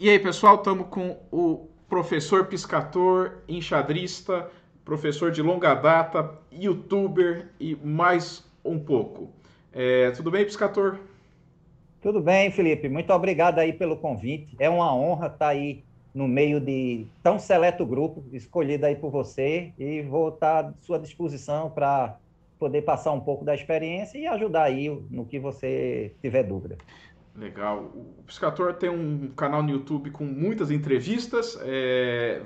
E aí, pessoal, estamos com o professor Piscator, enxadrista, professor de longa data, youtuber e mais um pouco. Tudo bem, Piscator? Tudo bem, Felipe. Muito obrigado aí pelo convite. É uma honra estar aí no meio de tão seleto grupo escolhido aí por você e vou estar à sua disposição para poder passar um pouco da experiência e ajudar aí no que você tiver dúvida. Legal. O Piscator tem um canal no YouTube com muitas entrevistas.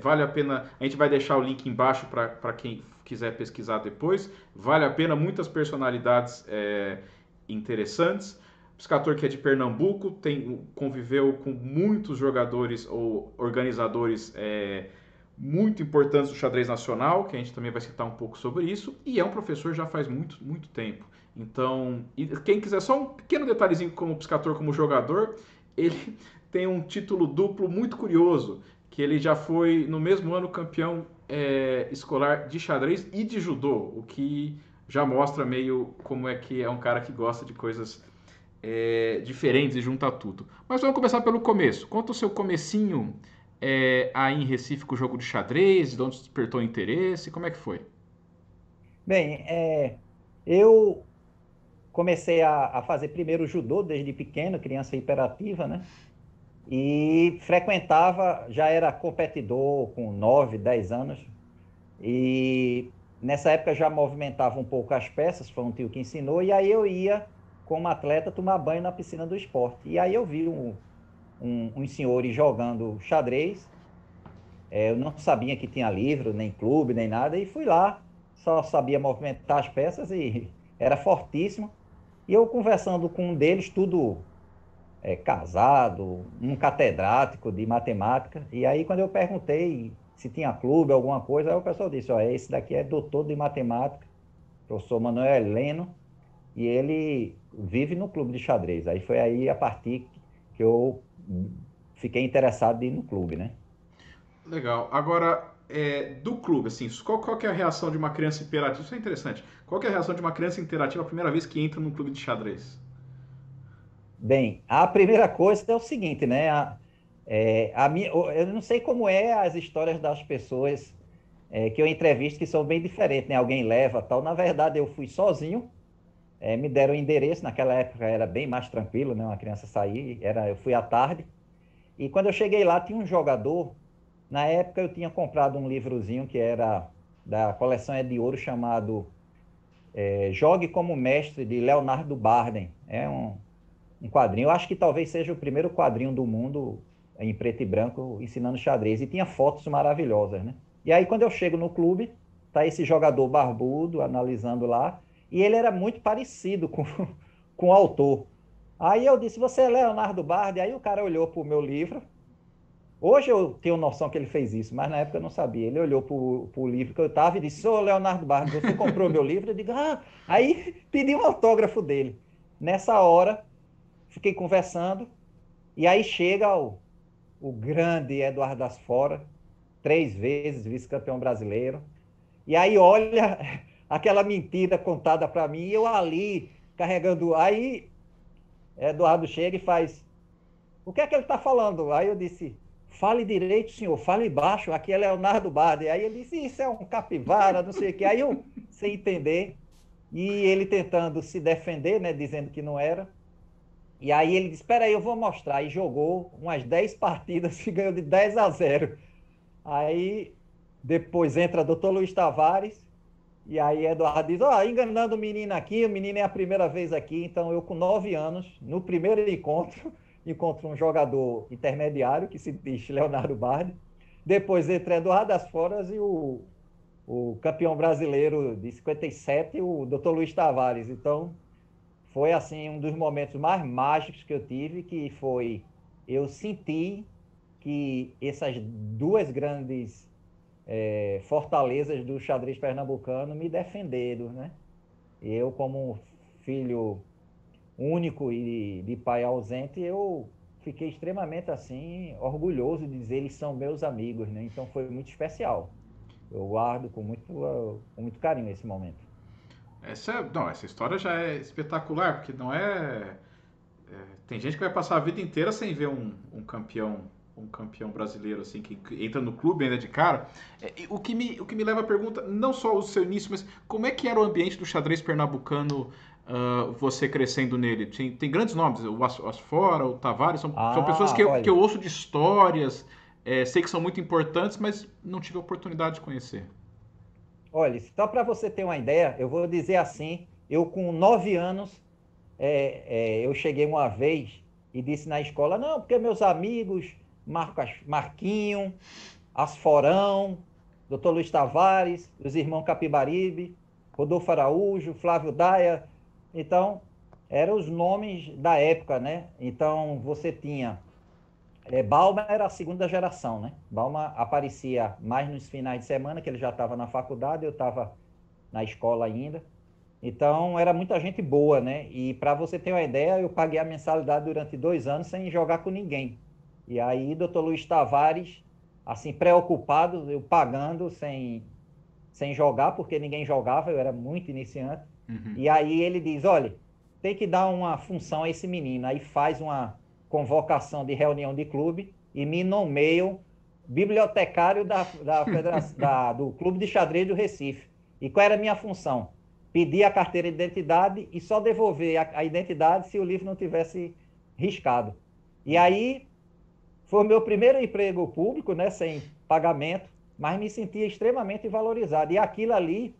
Vale a pena. A gente vai deixar o link embaixo para quem quiser pesquisar depois. Vale a pena, muitas personalidades interessantes. O Piscator, que é de Pernambuco, conviveu com muitos jogadores ou organizadores muito importantes do xadrez nacional, que a gente também vai citar um pouco sobre isso, e é um professor já faz muito, muito tempo. Então, e quem quiser só um pequeno detalhezinho como Piscator, como jogador, ele tem um título duplo muito curioso, que ele já foi no mesmo ano campeão escolar de xadrez e de judô, o que já mostra meio como é que é um cara que gosta de coisas diferentes e junta tudo. Mas vamos começar pelo começo. Conta o seu comecinho aí em Recife com o jogo de xadrez, de onde despertou o interesse, como é que foi? Bem, eu comecei a fazer primeiro judô desde pequeno, criança hiperativa, né? E frequentava, já era competidor com 9, 10 anos. E nessa época já movimentava um pouco as peças, foi um tio que ensinou, e aí eu ia, como atleta, tomar banho na piscina do esporte. E aí eu vi uns senhores jogando xadrez, eu não sabia que tinha livro, nem clube, nem nada, e fui lá, só sabia movimentar as peças e era fortíssimo. E eu conversando com um deles, tudo casado, um catedrático de matemática. E aí, quando eu perguntei se tinha clube, alguma coisa, aí o pessoal disse: ó, esse daqui é doutor de matemática, professor Manuel Heleno, e ele vive no clube de xadrez. Aí foi aí a partir que eu fiquei interessado em ir no clube, né? Legal. Agora, do clube, assim, qual que é a reação de uma criança imperativa? Isso é interessante. Qual que é a reação de uma criança interativa a primeira vez que entra num clube de xadrez? Bem, a primeira coisa é o seguinte, né? Eu não sei como é as histórias das pessoas que eu entrevisto que são bem diferentes, né? Alguém leva tal. Na verdade, eu fui sozinho. Me deram o endereço, naquela época era bem mais tranquilo, né? Uma criança sair, eu fui à tarde. E quando eu cheguei lá, tinha um jogador. Na época eu tinha comprado um livrozinho que era da coleção É de Ouro, chamado Jogue como Mestre, de Leonardo Barden. É um quadrinho. Eu acho que talvez seja o primeiro quadrinho do mundo em preto e branco ensinando xadrez. E tinha fotos maravilhosas, né? E aí, quando eu chego no clube, tá esse jogador barbudo analisando lá, e ele era muito parecido com o autor. Aí eu disse: Você é Leonardo Bardi? Aí o cara olhou para o meu livro. Hoje eu tenho noção que ele fez isso, mas na época eu não sabia. Ele olhou para o livro que eu estava e disse: Sou Leonardo Bardi, você comprou meu livro? Eu digo: Ah, aí pedi um autógrafo dele. Nessa hora, fiquei conversando, e aí chega o grande Eduardo das Fora, 3 vezes vice-campeão brasileiro. E aí olha aquela mentira contada para mim, e eu ali carregando. Aí Eduardo chega e faz: O que é que ele está falando? Aí eu disse: Fale direito, senhor, fale baixo, aqui é Leonardo Bardi. Aí ele disse: Isso é um capivara, não sei o quê. Aí eu, sem entender, e ele tentando se defender, né, dizendo que não era. E aí ele disse: Espera aí, eu vou mostrar. E jogou umas 10 partidas e ganhou de 10-0. Aí depois entra doutor Luiz Tavares. E aí Eduardo diz: Ó, enganando o menino aqui, o menino é a primeira vez aqui. Então eu, com 9 anos, no primeiro encontro, encontro um jogador intermediário, que se diz Leonardo Bardi. Depois entra Eduardo das Foras e o campeão brasileiro de 57, o doutor Luiz Tavares. Então foi assim um dos momentos mais mágicos que eu tive, que foi eu senti que essas duas grandes fortalezas do xadrez pernambucano me defenderam, né? Eu, como filho único e de pai ausente, eu fiquei extremamente assim orgulhoso de dizer eles são meus amigos, né? Então foi muito especial. Eu guardo com muito carinho esse momento. Essa história já é espetacular, porque não é. Tem gente que vai passar a vida inteira sem ver um campeão brasileiro assim que entra no clube ainda de cara. O que me leva à pergunta, não só o seu início, mas como é que era o ambiente do xadrez pernambucano, você crescendo nele? Tem grandes nomes, o Asfora, o Tavares, são pessoas Ah, que olha, eu ouço de histórias, sei que são muito importantes, mas não tive a oportunidade de conhecer. olha, só para você ter uma ideia, eu vou dizer assim, eu com 9 anos, eu cheguei uma vez e disse na escola, não, porque meus amigos, Marquinho, Asforão, Dr. Luiz Tavares, os irmãos Capibaribe, Rodolfo Araújo, Flávio Daia. Então, eram os nomes da época, né? Então, você tinha. Balma era a segunda geração, né? Balma aparecia mais nos finais de semana, que ele já estava na faculdade, eu estava na escola ainda. Então, era muita gente boa, né? E para você ter uma ideia, eu paguei a mensalidade durante 2 anos sem jogar com ninguém. E aí, doutor Luiz Tavares, assim, preocupado, eu pagando sem jogar, porque ninguém jogava, eu era muito iniciante. Uhum. E aí ele diz: olha, tem que dar uma função a esse menino. Aí faz uma convocação de reunião de clube e me nomeiam bibliotecário do Clube de Xadrez do Recife. E qual era a minha função? Pedir a carteira de identidade e só devolver a identidade se o livro não tivesse riscado. E aí foi o meu primeiro emprego público, né, sem pagamento, mas me sentia extremamente valorizado. E aquilo ali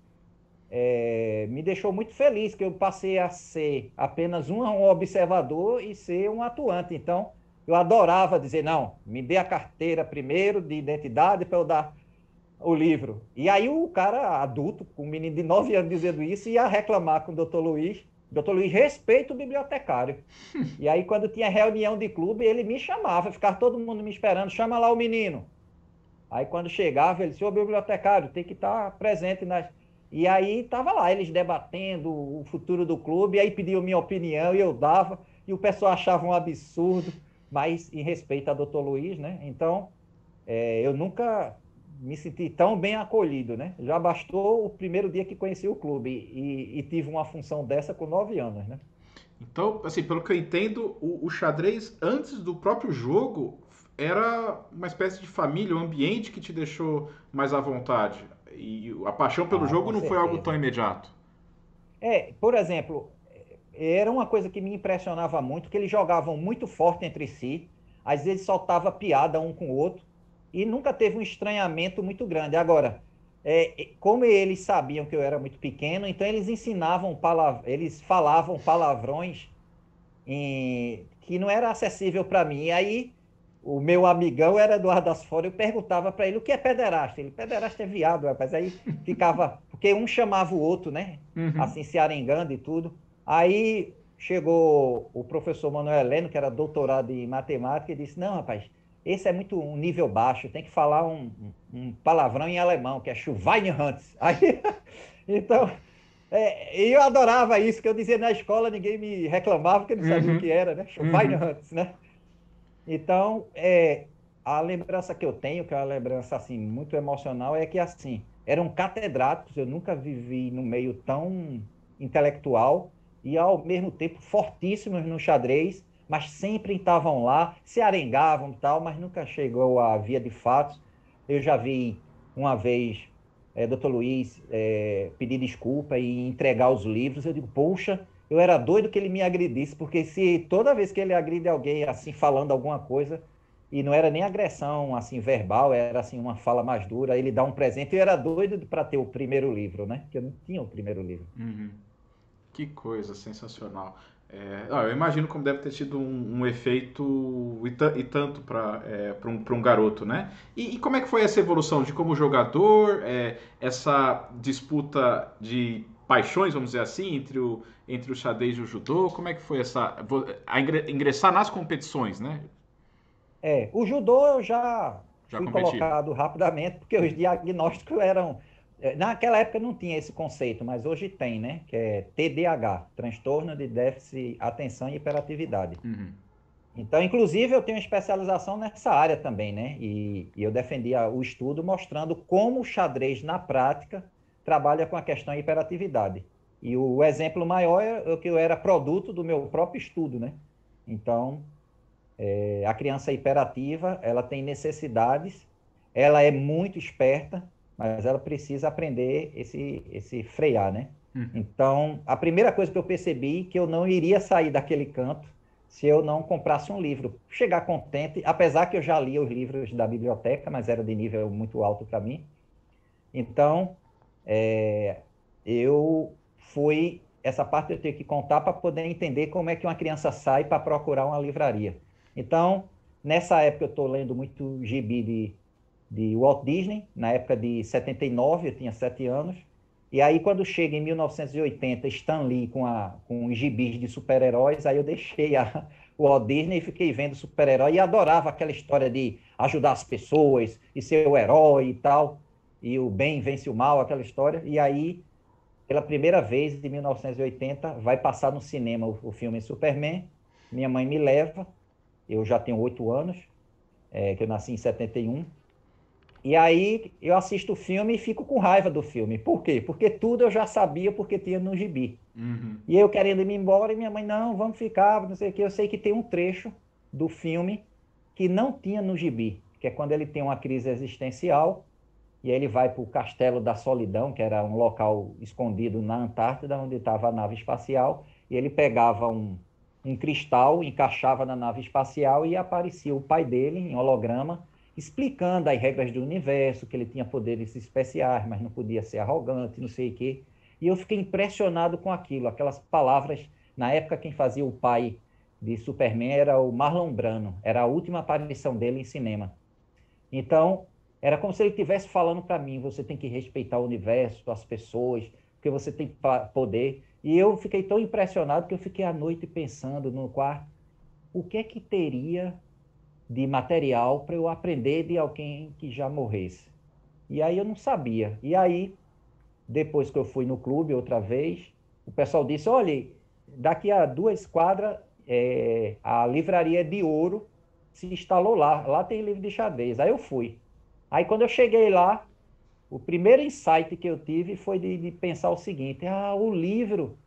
me deixou muito feliz, que eu passei a ser apenas um observador e ser um atuante. Então, eu adorava dizer, não, me dê a carteira primeiro de identidade para eu dar o livro. E aí o cara adulto, com um menino de 9 anos dizendo isso, ia reclamar com o doutor Luiz. Doutor Luiz, respeita o bibliotecário. E aí, quando tinha reunião de clube, ele me chamava, ficava todo mundo me esperando, chama lá o menino. Aí quando chegava, ele, senhor bibliotecário, tem que estar presente nas. E aí estava lá, eles debatendo o futuro do clube, e aí pediam minha opinião e eu dava, e o pessoal achava um absurdo, mas em respeito a doutor Luiz, né? Então, eu nunca me senti tão bem acolhido, né? Já bastou o primeiro dia que conheci o clube e tive uma função dessa com 9 anos, né? Então, assim, pelo que eu entendo, o xadrez, antes do próprio jogo, era uma espécie de família, um ambiente que te deixou mais à vontade. E a paixão pelo Ah, jogo com não foi algo tão certeza. imediato. Por exemplo, era uma coisa que me impressionava muito, que eles jogavam muito forte entre si, às vezes soltava piada um com o outro, e nunca teve um estranhamento muito grande. Agora, como eles sabiam que eu era muito pequeno, então eles eles falavam palavrões que não era acessível para mim. E aí, o meu amigão era Eduardo Asfora, eu perguntava para ele o que é pederasta. Ele, pederasta é viado, rapaz. Aí ficava, porque um chamava o outro, né? Uhum. Assim, se arengando e tudo. Aí chegou o professor Manuel Heleno, que era doutorado em matemática, e disse: não, rapaz, esse é muito um nível baixo, tem que falar um palavrão em alemão, que é Schweinehunts. Aí, então, eu adorava isso, que eu dizia na escola, ninguém me reclamava, porque não sabia o Uhum. que era, né? Uhum. Schweinehunts, né? Então, a lembrança que eu tenho, que é uma lembrança assim muito emocional, é que assim eram catedráticos. Eu nunca vivi num meio tão intelectual e ao mesmo tempo fortíssimos no xadrez, mas sempre estavam lá, se arengavam e tal, mas nunca chegou à via de fato. Eu já vi uma vez Dr. Luiz pedir desculpa e entregar os livros. Eu digo, poxa, eu era doido que ele me agredisse, porque se toda vez que ele agride alguém assim falando alguma coisa, e não era nem agressão assim verbal, era assim uma fala mais dura, ele dá um presente, eu era doido para ter o primeiro livro, né? Porque eu não tinha o primeiro livro. Uhum. Que coisa sensacional. Eu imagino como deve ter tido um efeito e tanto para um garoto, né? E como é que foi essa evolução de como jogador, essa disputa de paixões, vamos dizer assim, entre o xadrez e o judô? Como é que foi ingressar nas competições, né? O judô eu já Já fui competia. colocado rapidamente, porque os diagnósticos eram. Naquela época não tinha esse conceito, mas hoje tem, né? Que é TDAH, transtorno de déficit, atenção e hiperatividade. Uhum. Então, inclusive, eu tenho especialização nessa área também, né? E eu defendia o estudo mostrando como o xadrez, na prática, trabalha com a questão hiperatividade. E o exemplo maior é que eu era produto do meu próprio estudo, né? Então, a criança hiperativa, ela tem necessidades, ela é muito esperta, mas ela precisa aprender esse frear, né? Uhum. Então, a primeira coisa que eu percebi que eu não iria sair daquele canto se eu não comprasse um livro. Chegar contente, apesar que eu já lia os livros da biblioteca, mas era de nível muito alto para mim. Então, eu fui. Essa parte eu tenho que contar para poder entender como é que uma criança sai para procurar uma livraria. Então, nessa época, eu estou lendo muito gibi de Walt Disney, na época de 79, eu tinha 7 anos. E aí, quando chega em 1980, Stan Lee com os gibis de super-heróis, aí eu deixei o Walt Disney e fiquei vendo super-herói e adorava aquela história de ajudar as pessoas e ser o herói e tal, e o bem vence o mal, aquela história. E aí, pela primeira vez, em 1980, vai passar no cinema o filme Superman. Minha mãe me leva, eu já tenho 8 anos, que eu nasci em 71. E aí eu assisto o filme e fico com raiva do filme. Por quê? Porque tudo eu já sabia porque tinha no gibi. Uhum. E eu querendo ir embora e minha mãe, não, vamos ficar, não sei o quê. Eu sei que tem um trecho do filme que não tinha no gibi, que é quando ele tem uma crise existencial e aí ele vai para o Castelo da Solidão, que era um local escondido na Antártida, onde estava a nave espacial, e ele pegava um cristal, encaixava na nave espacial e aparecia o pai dele em holograma, explicando as regras do universo, que ele tinha poderes especiais, mas não podia ser arrogante, não sei o quê. E eu fiquei impressionado com aquilo, aquelas palavras. Na época, quem fazia o pai de Superman era o Marlon Brando, era a última aparição dele em cinema. Então, era como se ele estivesse falando para mim: você tem que respeitar o universo, as pessoas, porque você tem poder. E eu fiquei tão impressionado que eu fiquei à noite pensando no quarto, o que é que teria de material para eu aprender de alguém que já morresse. E aí eu não sabia. E aí, depois que eu fui no clube outra vez, o pessoal disse: olha, daqui a 2 quadras, a livraria de ouro se instalou lá. Lá tem livro de xadrez. Aí eu fui. Aí quando eu cheguei lá, o primeiro insight que eu tive foi de pensar o seguinte: o livro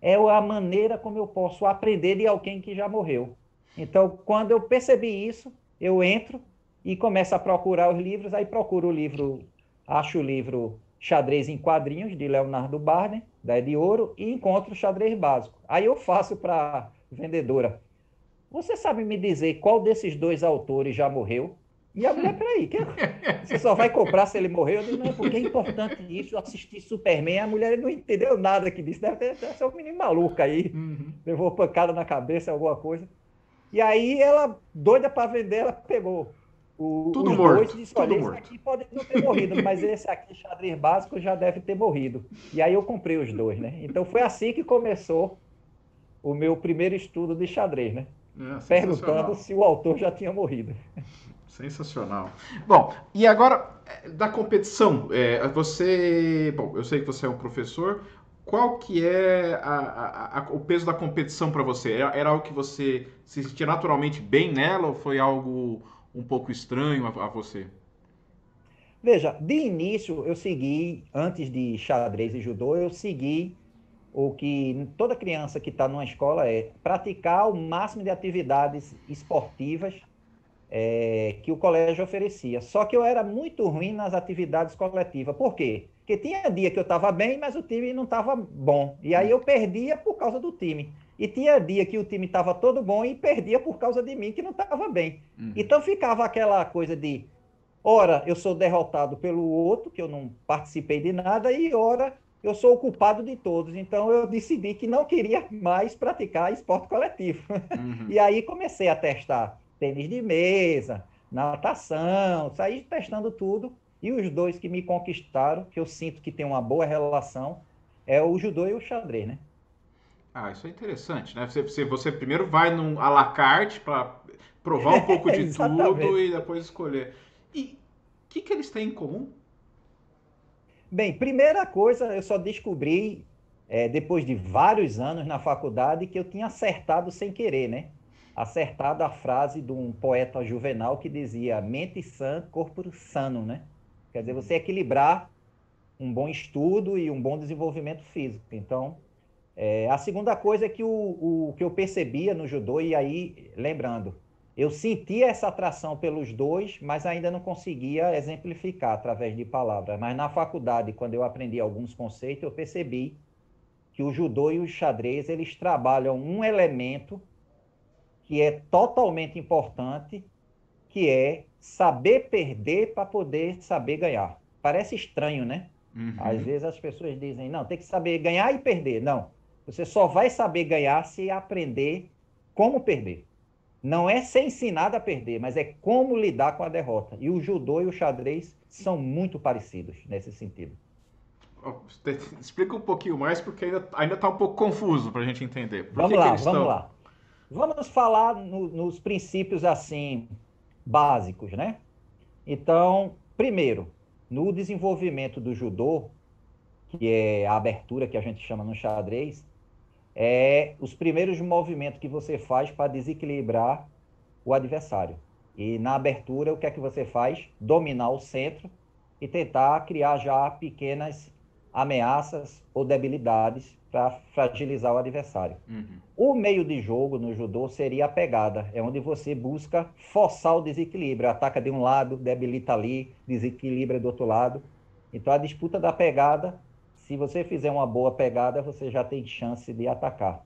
é a maneira como eu posso aprender de alguém que já morreu. Então, quando eu percebi isso, eu entro e começo a procurar os livros, aí procuro o livro, acho o livro Xadrez em Quadrinhos, de Leonardo Barney, da de Ouro, e encontro o xadrez básico. Aí eu faço para a vendedora: você sabe me dizer qual desses dois autores já morreu? E a mulher, peraí, você só vai comprar se ele morreu? Eu digo, não, porque é importante isso, eu assisti Superman, a mulher não entendeu nada que disse, deve ser um menino maluco aí, Uhum. levou pancada na cabeça, alguma coisa. E aí ela, doida para vender, ela pegou Tudo os dois morto, e disse, tudo olha, esse morto. aqui pode não ter morrido, mas esse aqui, xadrez básico, já deve ter morrido. E aí eu comprei os dois, né? Então foi assim que começou o meu primeiro estudo de xadrez, né? É, Perguntando sensacional. se o autor já tinha morrido. Sensacional. Bom, e agora da competição. Bom, eu sei que você é um professor. Qual que é o peso da competição para você? Era algo que você se sentia naturalmente bem nela ou foi algo um pouco estranho a você? Veja, de início eu segui, antes de xadrez e judô, eu segui o que toda criança que está numa escola é praticar o máximo de atividades esportivas que o colégio oferecia. Só que eu era muito ruim nas atividades coletivas. Por quê? Porque tinha dia que eu estava bem, mas o time não estava bom. E aí eu perdia por causa do time. E tinha dia que o time estava todo bom e perdia por causa de mim, que não estava bem. Uhum. Então ficava aquela coisa de, ora eu sou derrotado pelo outro, que eu não participei de nada, e ora eu sou o culpado de todos. Então eu decidi que não queria mais praticar esporte coletivo. Uhum. E aí comecei a testar tênis de mesa, natação, saí testando tudo. E os dois que me conquistaram, que eu sinto que tem uma boa relação, é o judô e o xadrez, né? Ah, isso é interessante, né? Você primeiro vai num à la carte para provar um pouco de tudo Exatamente. e depois escolher. E o que eles têm em comum? Bem, primeira coisa, eu só descobri, depois de vários anos na faculdade, que eu tinha acertado sem querer, né? Acertado a frase de um poeta juvenal que dizia mente sã, corpo sano, né? Quer dizer, você equilibrar um bom estudo e um bom desenvolvimento físico. Então, a segunda coisa é que o que eu percebia no judô, e aí, lembrando, eu sentia essa atração pelos dois, mas ainda não conseguia exemplificar através de palavras. Mas na faculdade, quando eu aprendi alguns conceitos, eu percebi que o judô e o xadrez, eles trabalham um elemento que é totalmente importante, que é saber perder para poder saber ganhar. Parece estranho, né? Às Uhum. vezes as pessoas dizem, não, tem que saber ganhar e perder. Não, você só vai saber ganhar se aprender como perder. Não é ser ensinado a perder, mas é como lidar com a derrota. E o judô e o xadrez são muito parecidos nesse sentido. Explica um pouquinho mais, porque ainda está um pouco confuso para a gente entender. Por que Vamos que lá, eles vamos estão... lá. Vamos falar nos princípios assim básicos, né? Então, primeiro, no desenvolvimento do judô, que é a abertura que a gente chama no xadrez, é os primeiros movimentos que você faz para desequilibrar o adversário. E na abertura, o que é que você faz? Dominar o centro e tentar criar já pequenas ameaças ou debilidades para fragilizar o adversário. Uhum. O meio de jogo no judô seria a pegada, é onde você busca forçar o desequilíbrio, ataca de um lado, debilita ali, desequilibra do outro lado. Então a disputa da pegada, se você fizer uma boa pegada, você já tem chance de atacar.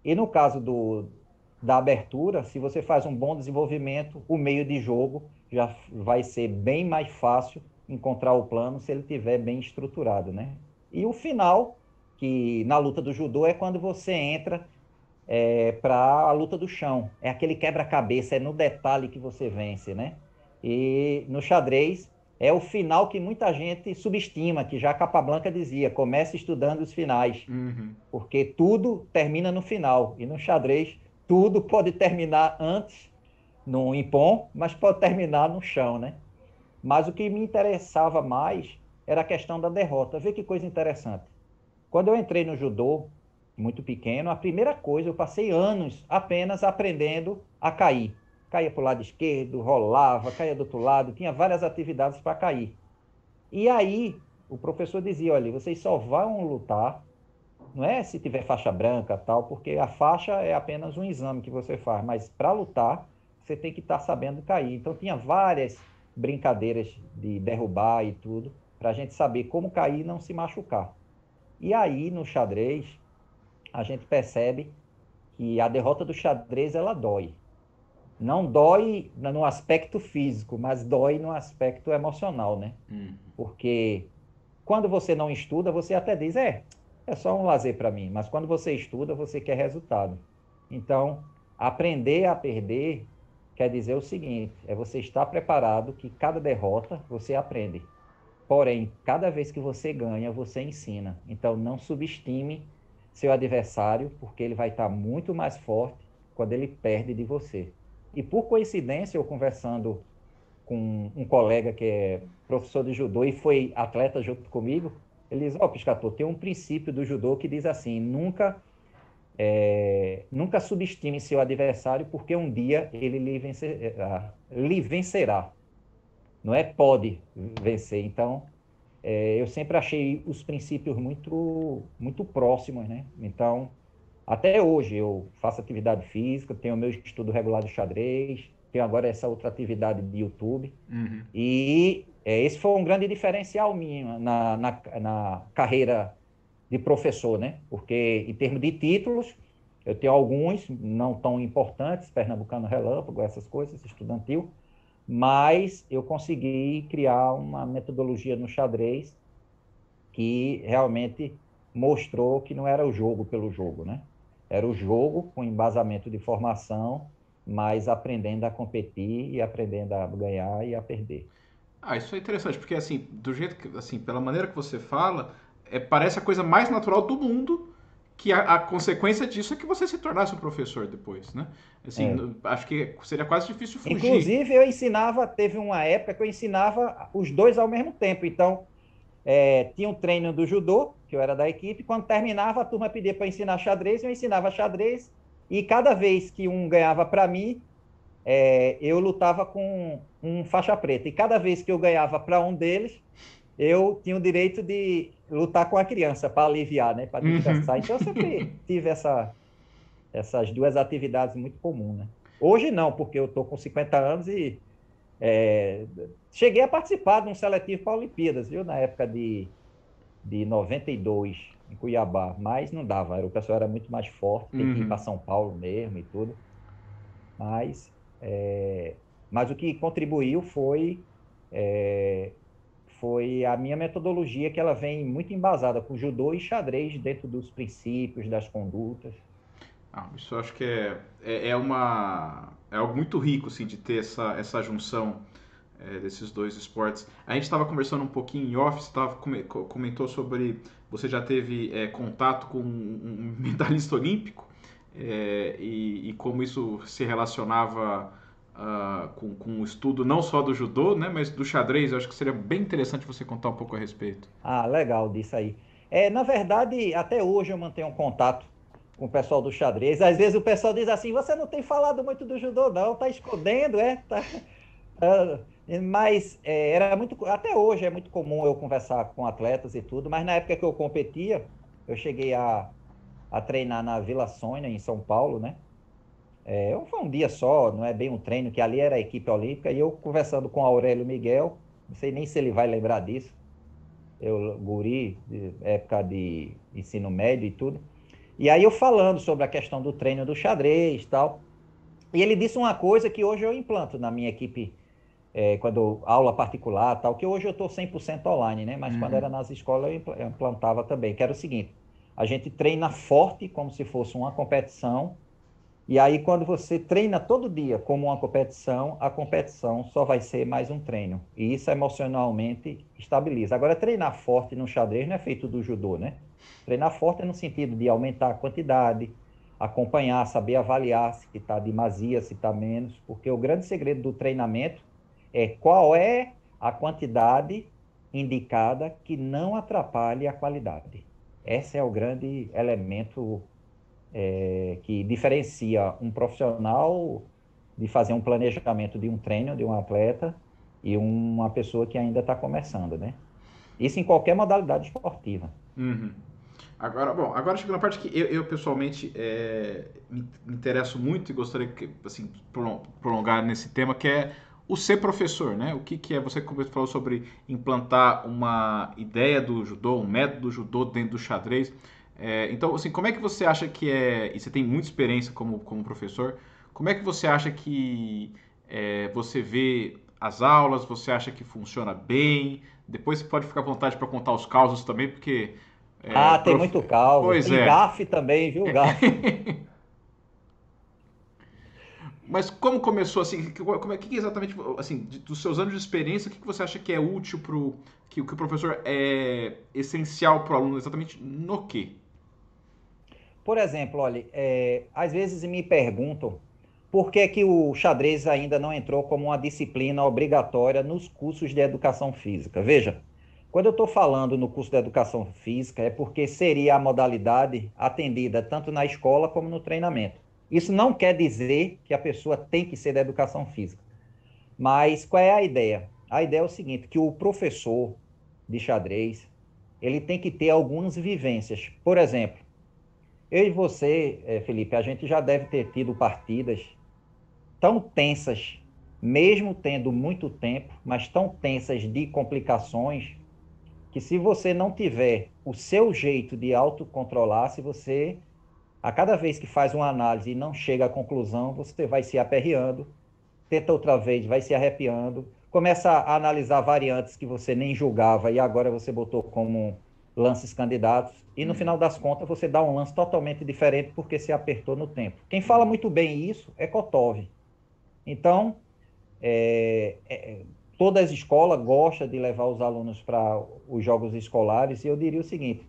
E no caso da abertura, se você faz um bom desenvolvimento, o meio de jogo já vai ser bem mais fácil encontrar o plano se ele estiver bem estruturado, né? E o final, que na luta do judô é quando você entra para a luta do chão. É aquele quebra-cabeça, é no detalhe que você vence, né? E no xadrez é o final que muita gente subestima, que já Capablanca dizia, comece estudando os finais, Uhum. porque tudo termina no final. E no xadrez, tudo pode terminar antes no impom, mas pode terminar no chão, né? Mas o que me interessava mais era a questão da derrota. Vê que coisa interessante. Quando eu entrei no judô, muito pequeno, a primeira coisa, eu passei anos apenas aprendendo a cair. Caía para o lado esquerdo, rolava, caía do outro lado, tinha várias atividades para cair. E aí, o professor dizia: olha, vocês só vão lutar, não é se tiver faixa branca tal, porque a faixa é apenas um exame que você faz, mas para lutar, você tem que estar sabendo cair. Então, tinha várias brincadeiras de derrubar e tudo, para a gente saber como cair e não se machucar. E aí, no xadrez, a gente percebe que a derrota do xadrez, ela dói. Não dói no aspecto físico, mas dói no aspecto emocional, né? Uhum. Porque quando você não estuda, você até diz, é só um lazer para mim. Mas quando você estuda, você quer resultado. Então, aprender a perder quer dizer o seguinte, é você estar preparado que cada derrota você aprende. Porém, cada vez que você ganha, você ensina. Então, não subestime seu adversário, porque ele vai estar muito mais forte quando ele perde de você. E por coincidência, eu conversando com um colega que é professor de judô e foi atleta junto comigo, ele diz: Ó, Piscator, tem um princípio do judô que diz assim: nunca subestime seu adversário, porque um dia ele lhe vencerá. Não é pode vencer. Então, eu sempre achei os princípios muito próximos, né? Então, até hoje eu faço atividade física, tenho meu estudo regular de xadrez, tenho agora essa outra atividade de YouTube. Uhum. E esse foi um grande diferencial minha na carreira de professor, né? Porque em termos de títulos, eu tenho alguns não tão importantes, Pernambucano Relâmpago, essas coisas, estudantil, mas eu consegui criar uma metodologia no xadrez que realmente mostrou que não era o jogo pelo jogo, né? Era o jogo com embasamento de formação, mas aprendendo a competir e aprendendo a ganhar e a perder. Ah, isso é interessante, porque assim, do jeito que, assim, pela maneira que você fala, parece a coisa mais natural do mundo, que a consequência disso é que você se tornasse um professor depois, né? Assim, É. acho que seria quase difícil fugir. Inclusive, eu ensinava, teve uma época que eu ensinava os dois ao mesmo tempo. Então, tinha um treino do judô, que eu era da equipe, quando terminava, a turma pedia para ensinar xadrez, eu ensinava xadrez, e cada vez que um ganhava para mim, eu lutava com um faixa preta. E cada vez que eu ganhava para um deles, eu tinha o direito de lutar com a criança para aliviar, né? Para Uhum. descansar. Então, eu sempre tive essas duas atividades muito comuns, né? Hoje não, porque eu estou com 50 anos e é, cheguei a participar de um seletivo para Olimpíadas, viu? Na época de 92, em Cuiabá, mas não dava, o pessoal era muito mais forte, tem que ir para Uhum. São Paulo mesmo e tudo. Mas, é, mas o que contribuiu é, foi a minha metodologia, que ela vem muito embasada com judô e xadrez dentro dos princípios, das condutas. Ah, isso eu acho que é algo muito rico assim, de ter essa junção desses dois esportes. A gente estava conversando um pouquinho em off, comentou sobre você já teve contato com um medalhista olímpico e como isso se relacionava com o estudo não só do judô, né, mas do xadrez. Eu acho que seria bem interessante você contar um pouco a respeito. Ah, legal disso aí. Na verdade, até hoje eu mantenho um contato com o pessoal do xadrez. Às vezes o pessoal diz assim: você não tem falado muito do judô, não, tá escondendo, é? Mas era muito, até hoje é muito comum eu conversar com atletas e tudo, mas na época que eu competia, eu cheguei a treinar na Vila Sônia, em São Paulo, né? Foi um dia só, não é bem um treino, que ali era a equipe olímpica, e eu conversando com o Aurélio Miguel, não sei nem se ele vai lembrar disso, eu, guri, época de ensino médio e tudo. E aí eu falando sobre a questão do treino do xadrez e tal. E ele disse uma coisa que hoje eu implanto na minha equipe, quando aula particular tal, que hoje eu estou 100% online, né? Mas quando Uhum. era nas escolas eu implantava também, que era o seguinte: a gente treina forte como se fosse uma competição, e aí, quando você treina todo dia como uma competição, a competição só vai ser mais um treino. E isso emocionalmente estabiliza. Agora, treinar forte no xadrez não é feito do judô, né? Treinar forte é no sentido de aumentar a quantidade, acompanhar, saber avaliar se está demasia, se está menos, porque o grande segredo do treinamento é qual é a quantidade indicada que não atrapalhe a qualidade. Esse é o grande elemento que diferencia um profissional de fazer um planejamento de um treino de um atleta e uma pessoa que ainda está começando, né? Isso em qualquer modalidade esportiva. Uhum. Agora, bom, agora chegou na parte que eu pessoalmente me interesso muito e gostaria que, assim, prolongar nesse tema, que é o ser professor, né? O que é, você falou sobre implantar uma ideia do judô, um método do judô dentro do xadrez. Então, assim, como é que você acha que e você tem muita experiência como professor, como é que você acha que você vê as aulas, você acha que funciona bem? Depois você pode ficar à vontade para contar os causos também, porque Ah, tem prof... muito caos. Pois Tem é. gafe também, viu? Gafe. Mas como começou assim? Como é que exatamente assim dos seus anos de experiência, o que você acha que é útil pro que o professor é essencial para o aluno exatamente no quê? Por exemplo, olha, às vezes me perguntam por que que o xadrez ainda não entrou como uma disciplina obrigatória nos cursos de educação física. Veja, quando eu estou falando no curso de educação física, é porque seria a modalidade atendida tanto na escola como no treinamento. Isso não quer dizer que a pessoa tem que ser da educação física. Mas qual é a ideia? A ideia é o seguinte, que o professor de xadrez, ele tem que ter algumas vivências. Por exemplo, eu e você, Felipe, a gente já deve ter tido partidas tão tensas, mesmo tendo muito tempo, mas tão tensas de complicações, que se você não tiver o seu jeito de autocontrolar, se você, a cada vez que faz uma análise e não chega à conclusão, você vai se aperreando, tenta outra vez, vai se arrepiando, começa a analisar variantes que você nem julgava e agora você botou como lances candidatos, e no Uhum. final das contas você dá um lance totalmente diferente porque se apertou no tempo. Quem fala muito bem isso é Kotov. Então, é, é, toda a escola gosta de levar os alunos para os jogos escolares, e eu diria o seguinte: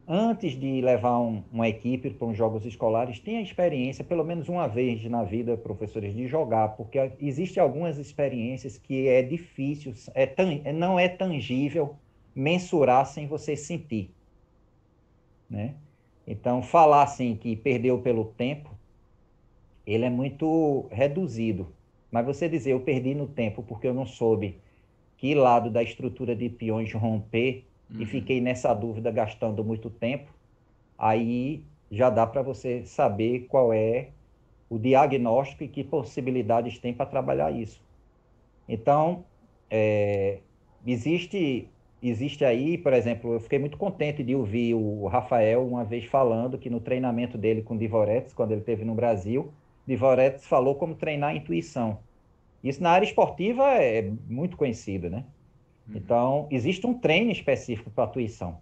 antes de levar uma equipe para uns jogos escolares, tenha experiência, pelo menos uma vez na vida, professores, de jogar, porque existem algumas experiências que é difícil, não é tangível mensurar sem você sentir, né? Então, falar assim que perdeu pelo tempo, ele é muito reduzido. Mas você dizer, eu perdi no tempo porque eu não soube que lado da estrutura de peões romper, e Uhum. fiquei nessa dúvida gastando muito tempo, aí já dá para você saber qual é o diagnóstico e que possibilidades tem para trabalhar isso. Então, é, existe, existe aí, por exemplo, eu fiquei muito contente de ouvir o Rafael uma vez falando que no treinamento dele com Divoretes, quando ele esteve no Brasil, Divoretes falou como treinar a intuição. Isso na área esportiva é muito conhecido, né? Uhum. Então, existe um treino específico para a intuição.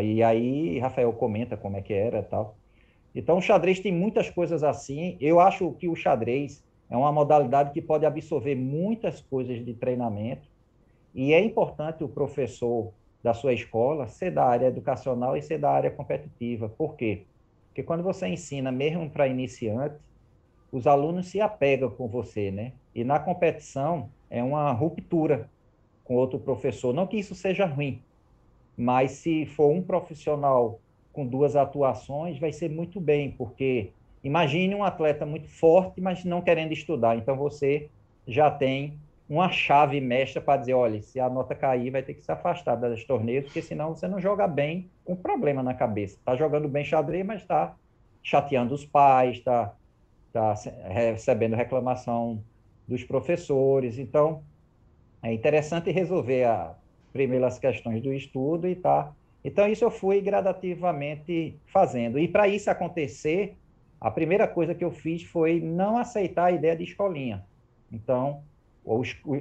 E aí, Rafael comenta como é que era e tal. Então, o xadrez tem muitas coisas assim. Eu acho que o xadrez é uma modalidade que pode absorver muitas coisas de treinamento. E é importante o professor da sua escola ser da área educacional e ser da área competitiva. Por quê? Porque quando você ensina, mesmo para iniciante, os alunos se apegam com você, né? E na competição é uma ruptura com outro professor. Não que isso seja ruim, mas se for um profissional com duas atuações, vai ser muito bem, porque imagine um atleta muito forte, mas não querendo estudar. Então você já tem uma chave mestra para dizer, olha, se a nota cair, vai ter que se afastar dos torneios, porque senão você não joga bem com problema na cabeça. Está jogando bem xadrez, mas está chateando os pais, está recebendo reclamação dos professores. Então, é interessante resolver primeiro as questões do estudo e tá. Então, isso eu fui gradativamente fazendo. E para isso acontecer, a primeira coisa que eu fiz foi não aceitar a ideia de escolinha. Então,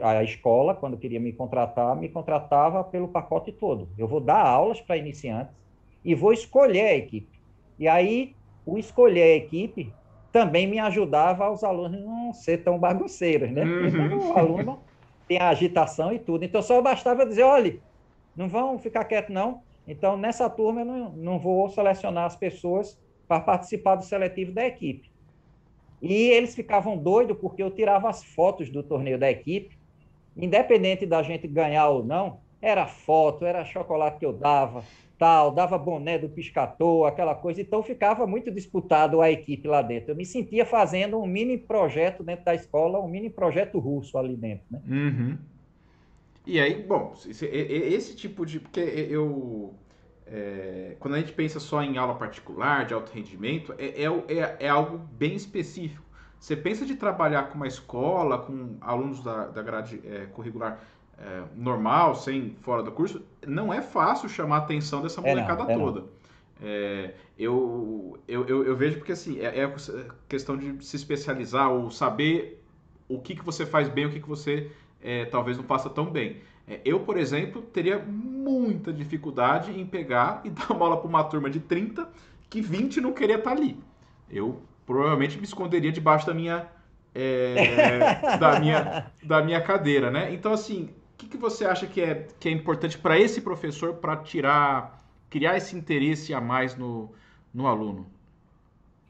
a escola, quando queria me contratar, me contratava pelo pacote todo. Eu vou dar aulas para iniciantes e vou escolher a equipe. E aí, o escolher a equipe também me ajudava aos alunos não ser tão bagunceiros, né? Porque quando Uhum. o aluno tem a agitação e tudo. Então, só bastava dizer, olha, não vão ficar quietos, não. Então, nessa turma, eu não vou selecionar as pessoas para participar do seletivo da equipe. E eles ficavam doidos porque eu tirava as fotos do torneio da equipe, independente da gente ganhar ou não, era foto, era chocolate que eu dava, tal, dava boné do Piscator, aquela coisa, então ficava muito disputado a equipe lá dentro. Eu me sentia fazendo um mini projeto dentro da escola, um mini projeto russo ali dentro, né? Uhum. E aí, bom, esse tipo de. Porque eu. Quando a gente pensa só em aula particular, de alto rendimento, é algo bem específico. Você pensa de trabalhar com uma escola, com alunos da grade curricular normal, sem fora do curso, não é fácil chamar a atenção dessa É não, molecada é não. toda. Eu vejo porque assim, é questão de se especializar ou saber o que você faz bem, o que você talvez não faça tão bem. Eu, por exemplo, teria muita dificuldade em pegar e dar uma aula para uma turma de 30 que 20 não queria estar ali. Eu provavelmente me esconderia debaixo da minha cadeira, né? Então, assim, o que você acha que é importante para esse professor para criar esse interesse a mais no aluno?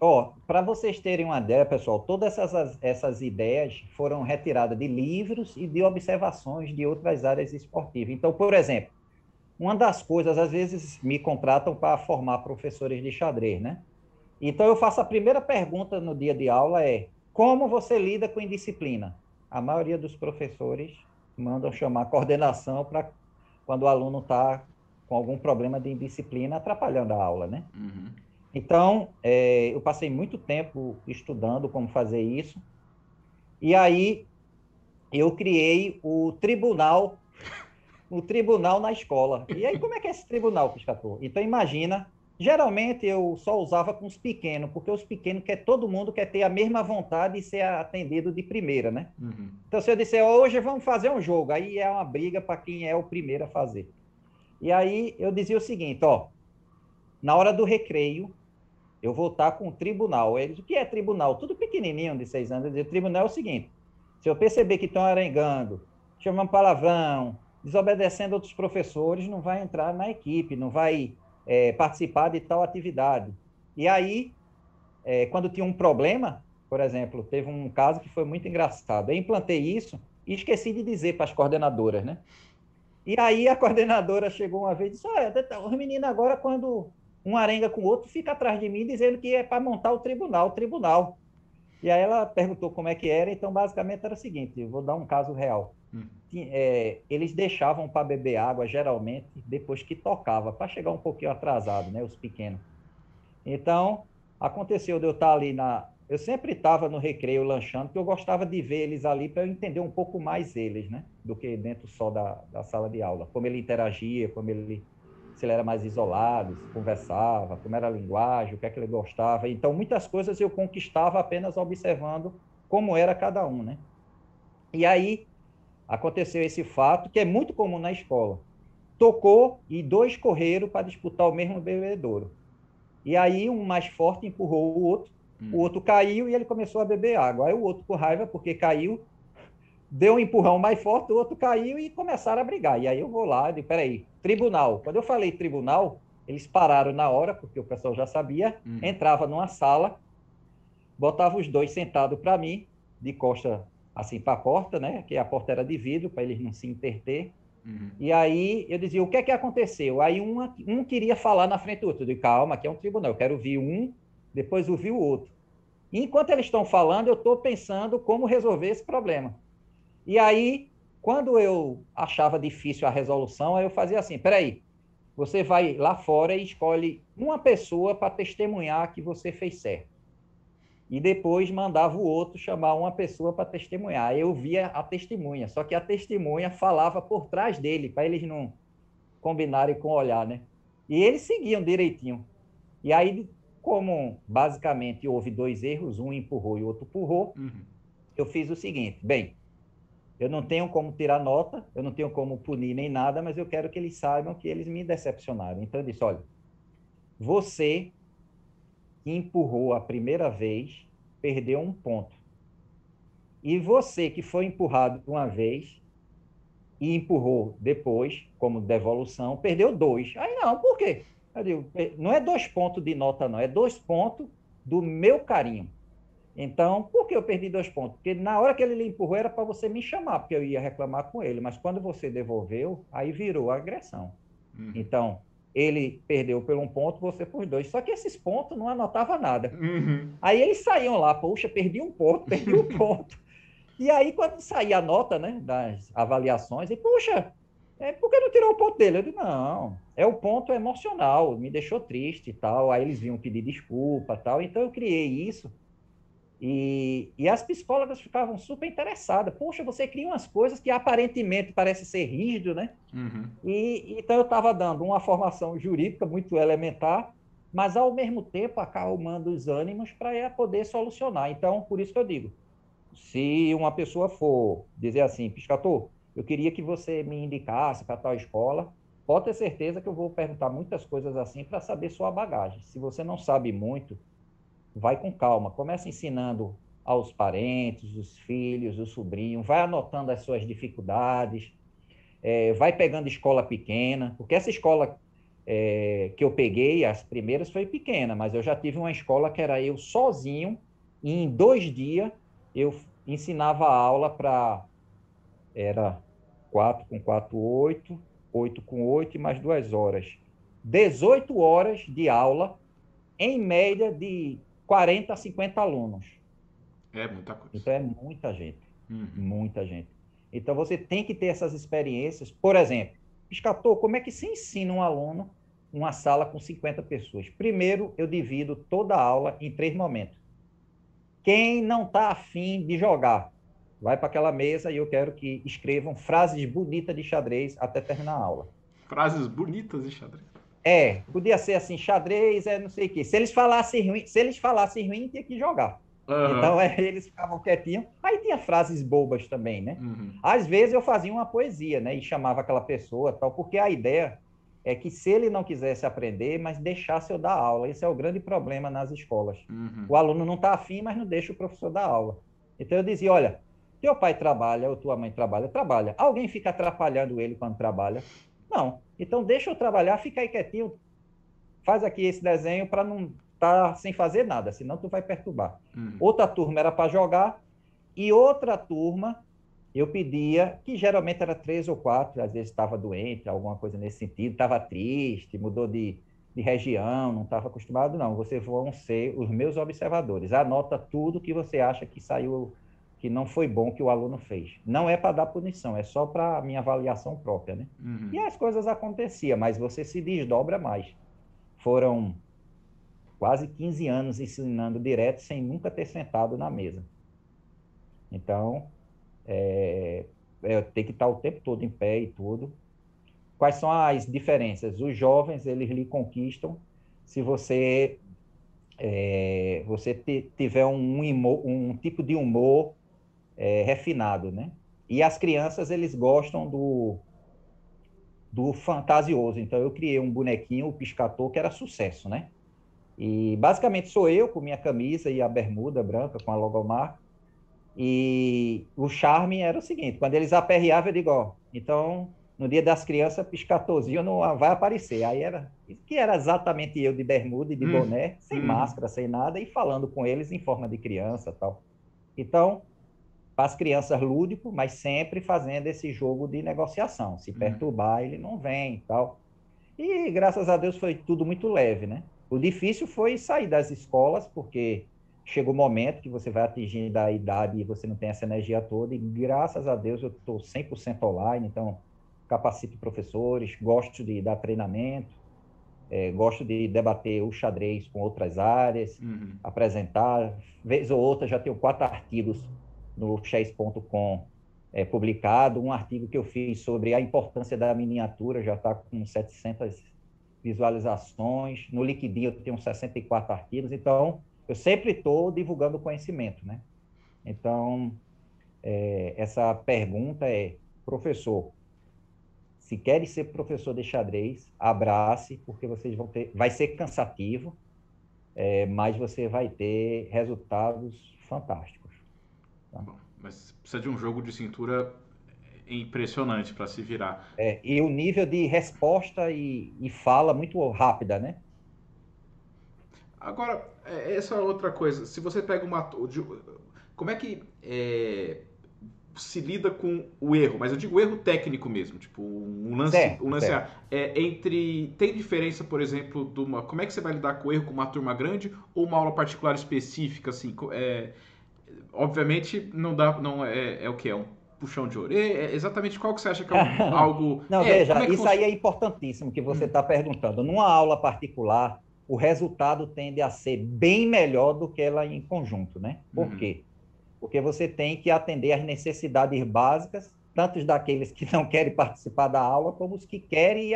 Ó, para vocês terem uma ideia, pessoal, todas essas ideias foram retiradas de livros e de observações de outras áreas esportivas. Então, por exemplo, uma das coisas, às vezes me contratam para formar professores de xadrez, né? Então, eu faço a primeira pergunta no dia de aula é: como você lida com indisciplina? A maioria dos professores mandam chamar a coordenação para quando o aluno está com algum problema de indisciplina atrapalhando a aula, né? Uhum. Então, eu passei muito tempo estudando como fazer isso, e aí eu criei o tribunal na escola. E aí, como é que é esse tribunal, Piscator? Então, imagina, geralmente eu só usava com os pequenos, porque os pequenos todo mundo quer ter a mesma vontade e ser atendido de primeira, né? Uhum. Então, se eu disser, hoje vamos fazer um jogo, aí é uma briga para quem é o primeiro a fazer. E aí eu dizia o seguinte, ó, na hora do recreio, eu vou estar com o tribunal. Eles, o que é tribunal? Tudo pequenininho, de 6 anos. Eu dizia, tribunal é o seguinte, se eu perceber que estão arengando, chamando palavrão, desobedecendo outros professores, não vai entrar na equipe, não vai participar de tal atividade. E aí, quando tinha um problema, por exemplo, teve um caso que foi muito engraçado. Eu implantei isso e esqueci de dizer para as coordenadoras, né? E aí a coordenadora chegou uma vez e disse: olha, os meninos agora, quando um arenga com o outro, fica atrás de mim dizendo que é para montar o tribunal, o tribunal. E aí ela perguntou como é que era, então basicamente era o seguinte: eu vou dar um caso real. eles deixavam para beber água, geralmente, depois que tocava, para chegar um pouquinho atrasado, né, os pequenos. Então, aconteceu de eu estar ali Eu sempre estava no recreio lanchando, porque eu gostava de ver eles ali para eu entender um pouco mais eles, né? Do que dentro só da sala de aula. Como ele interagia, se ele era mais isolado, se conversava, como era a linguagem, o que é que ele gostava. Então, muitas coisas eu conquistava apenas observando como era cada um, né? E aí, aconteceu esse fato, que é muito comum na escola. Tocou e dois correram para disputar o mesmo bebedouro. E aí um mais forte empurrou o outro caiu e ele começou a beber água. Aí o outro, com raiva, porque caiu, deu um empurrão mais forte, o outro caiu e começaram a brigar. E aí eu vou lá e digo, peraí, tribunal. Quando eu falei tribunal, eles pararam na hora, porque o pessoal já sabia, entrava numa sala, botava os dois sentados para mim, de costa assim para a porta, né? Que a porta era de vidro, para eles não se interter. E aí eu dizia, o que é que aconteceu? Aí um queria falar na frente do outro. Eu digo, calma, aqui é um tribunal, eu quero ouvir um, depois ouvir o outro. E enquanto eles estão falando, eu estou pensando como resolver esse problema. E aí, quando eu achava difícil a resolução, aí eu fazia assim, peraí, você vai lá fora e escolhe uma pessoa para testemunhar que você fez certo. E depois mandava o outro chamar uma pessoa para testemunhar. Eu via a testemunha, só que a testemunha falava por trás dele, para eles não combinarem com o olhar, né? E eles seguiam direitinho. E aí, como basicamente houve dois erros, um empurrou e o outro empurrou, eu fiz o seguinte, bem, eu não tenho como tirar nota, eu não tenho como punir nem nada, mas eu quero que eles saibam que eles me decepcionaram. Então eu disse, olha, você que empurrou a primeira vez, perdeu um ponto. E você que foi empurrado uma vez e empurrou depois, como devolução, perdeu dois. Aí não, por quê? Eu digo, não é 2 pontos de nota, não, é 2 pontos do meu carinho. Então, por que eu perdi 2 pontos? Porque na hora que ele lhe empurrou era para você me chamar, porque eu ia reclamar com ele, mas quando você devolveu, aí virou agressão. Então, ele perdeu por 1 ponto, você por 2. Só que esses pontos não anotava nada. Aí eles saíam lá, poxa, perdi 1 ponto, perdi 1 ponto. E aí, quando saía a nota, né, das avaliações, e, puxa, por que não tirou o ponto dele? Eu disse, não, é o ponto emocional, me deixou triste e tal. Aí eles vinham pedir desculpa e tal. Então, eu criei isso. E as psicólogas ficavam super interessadas. Poxa, você cria umas coisas que aparentemente parece ser rígido, né? Então, eu estava dando uma formação jurídica muito elementar, mas, ao mesmo tempo, acalmando os ânimos para poder solucionar. Então, por isso que eu digo, se uma pessoa for dizer assim, Piscator, eu queria que você me indicasse para tal escola, pode ter certeza que eu vou perguntar muitas coisas assim para saber sua bagagem. Se você não sabe muito, vai com calma. Começa ensinando aos parentes, os filhos, o sobrinho, vai anotando as suas dificuldades, vai pegando escola pequena, porque essa escola que eu peguei, as primeiras foi pequena, mas eu já tive uma escola que era eu sozinho, e em 2 dias eu ensinava aula para, era 4 com 4, 8, 8 com 8 e mais 2 horas. 18 horas de aula, em média de 40 a 50 alunos. É muita coisa. Então é muita gente, muita gente. Então você tem que ter essas experiências. Por exemplo, Piscator, como é que se ensina um aluno uma sala com 50 pessoas? Primeiro, eu divido toda a aula em 3 momentos. Quem não está afim de jogar, vai para aquela mesa e eu quero que escrevam frases bonitas de xadrez até terminar a aula. Frases bonitas de xadrez. Podia ser assim, xadrez, não sei o quê. Se eles falassem ruim, tinha que jogar. Então, eles ficavam quietinhos. Aí tinha frases bobas também, né? Às vezes eu fazia uma poesia, né? E chamava aquela pessoa, tal, porque a ideia é que se ele não quisesse aprender, mas deixasse eu dar aula. Esse é o grande problema nas escolas. O aluno não está afim, mas não deixa o professor dar aula. Então eu dizia, olha, teu pai trabalha ou tua mãe trabalha? Trabalha. Alguém fica atrapalhando ele quando trabalha? Não. Então deixa eu trabalhar, fica aí quietinho, faz aqui esse desenho para não estar sem fazer nada, senão tu vai perturbar. Outra turma era para jogar e outra turma eu pedia, que geralmente era 3 ou 4, às vezes estava doente, alguma coisa nesse sentido, estava triste, mudou de região, não estava acostumado, não. Vocês vão ser os meus observadores. Anota tudo que você acha que saiu que não foi bom que o aluno fez. Não é para dar punição, é só para a minha avaliação própria, né? E as coisas aconteciam, mas você se desdobra mais. Foram quase 15 anos ensinando direto sem nunca ter sentado na mesa. Então, tem que estar o tempo todo em pé e tudo. Quais são as diferenças? Os jovens, eles lhe conquistam se você tiver um tipo de humor refinado, né? E as crianças, eles gostam do fantasioso. Então, eu criei um bonequinho, o Piscator, que era sucesso, né? E basicamente sou eu com minha camisa e a bermuda branca com a logomarca. E o charme era o seguinte: quando eles aperreavam, eu digo, ó, então no dia das crianças, Piscatorzinho não vai aparecer. Aí era que era exatamente eu de bermuda e de boné, sem máscara, sem nada, e falando com eles em forma de criança, tal. Então, para as crianças lúdico, mas sempre fazendo esse jogo de negociação. Se perturbar, ele não vem, tal. E graças a Deus foi tudo muito leve, né? O difícil foi sair das escolas, porque chega o momento que você vai atingindo a idade e você não tem essa energia toda, e graças a Deus eu estou 100% online, então capacito professores, gosto de dar treinamento, gosto de debater o xadrez com outras áreas, apresentar, vez ou outra já tenho 4 artigos no chess.com publicado, um artigo que eu fiz sobre a importância da miniatura, já está com 700 visualizações, no LinkedIn eu tenho 64 artigos, então eu sempre estou divulgando conhecimento, né? Então, essa pergunta é, professor, se querem ser professor de xadrez, abrace, porque vocês vão ter, vai ser cansativo, mas você vai ter resultados fantásticos. Tá? Bom, mas precisa de um jogo de cintura impressionante para se virar. E o nível de resposta e fala muito rápida, né? Agora, essa outra coisa, se você pega uma. Como é que se lida com o erro? Mas eu digo erro técnico mesmo, tipo um lance, Certo, um lance certo. tem diferença, por exemplo, de uma. Como é que você vai lidar com o erro com uma turma grande ou uma aula particular específica, assim? Obviamente não dá, não é o que é um puxão de orelha. Exatamente qual que você acha que é algo? Não, Como veja, é que isso aí funciona? é importantíssimo que você está perguntando. Numa aula particular, o resultado tende a ser bem melhor do que ela em conjunto, né? Por quê? Porque você tem que atender às necessidades básicas, tanto daqueles que não querem participar da aula, como os que querem.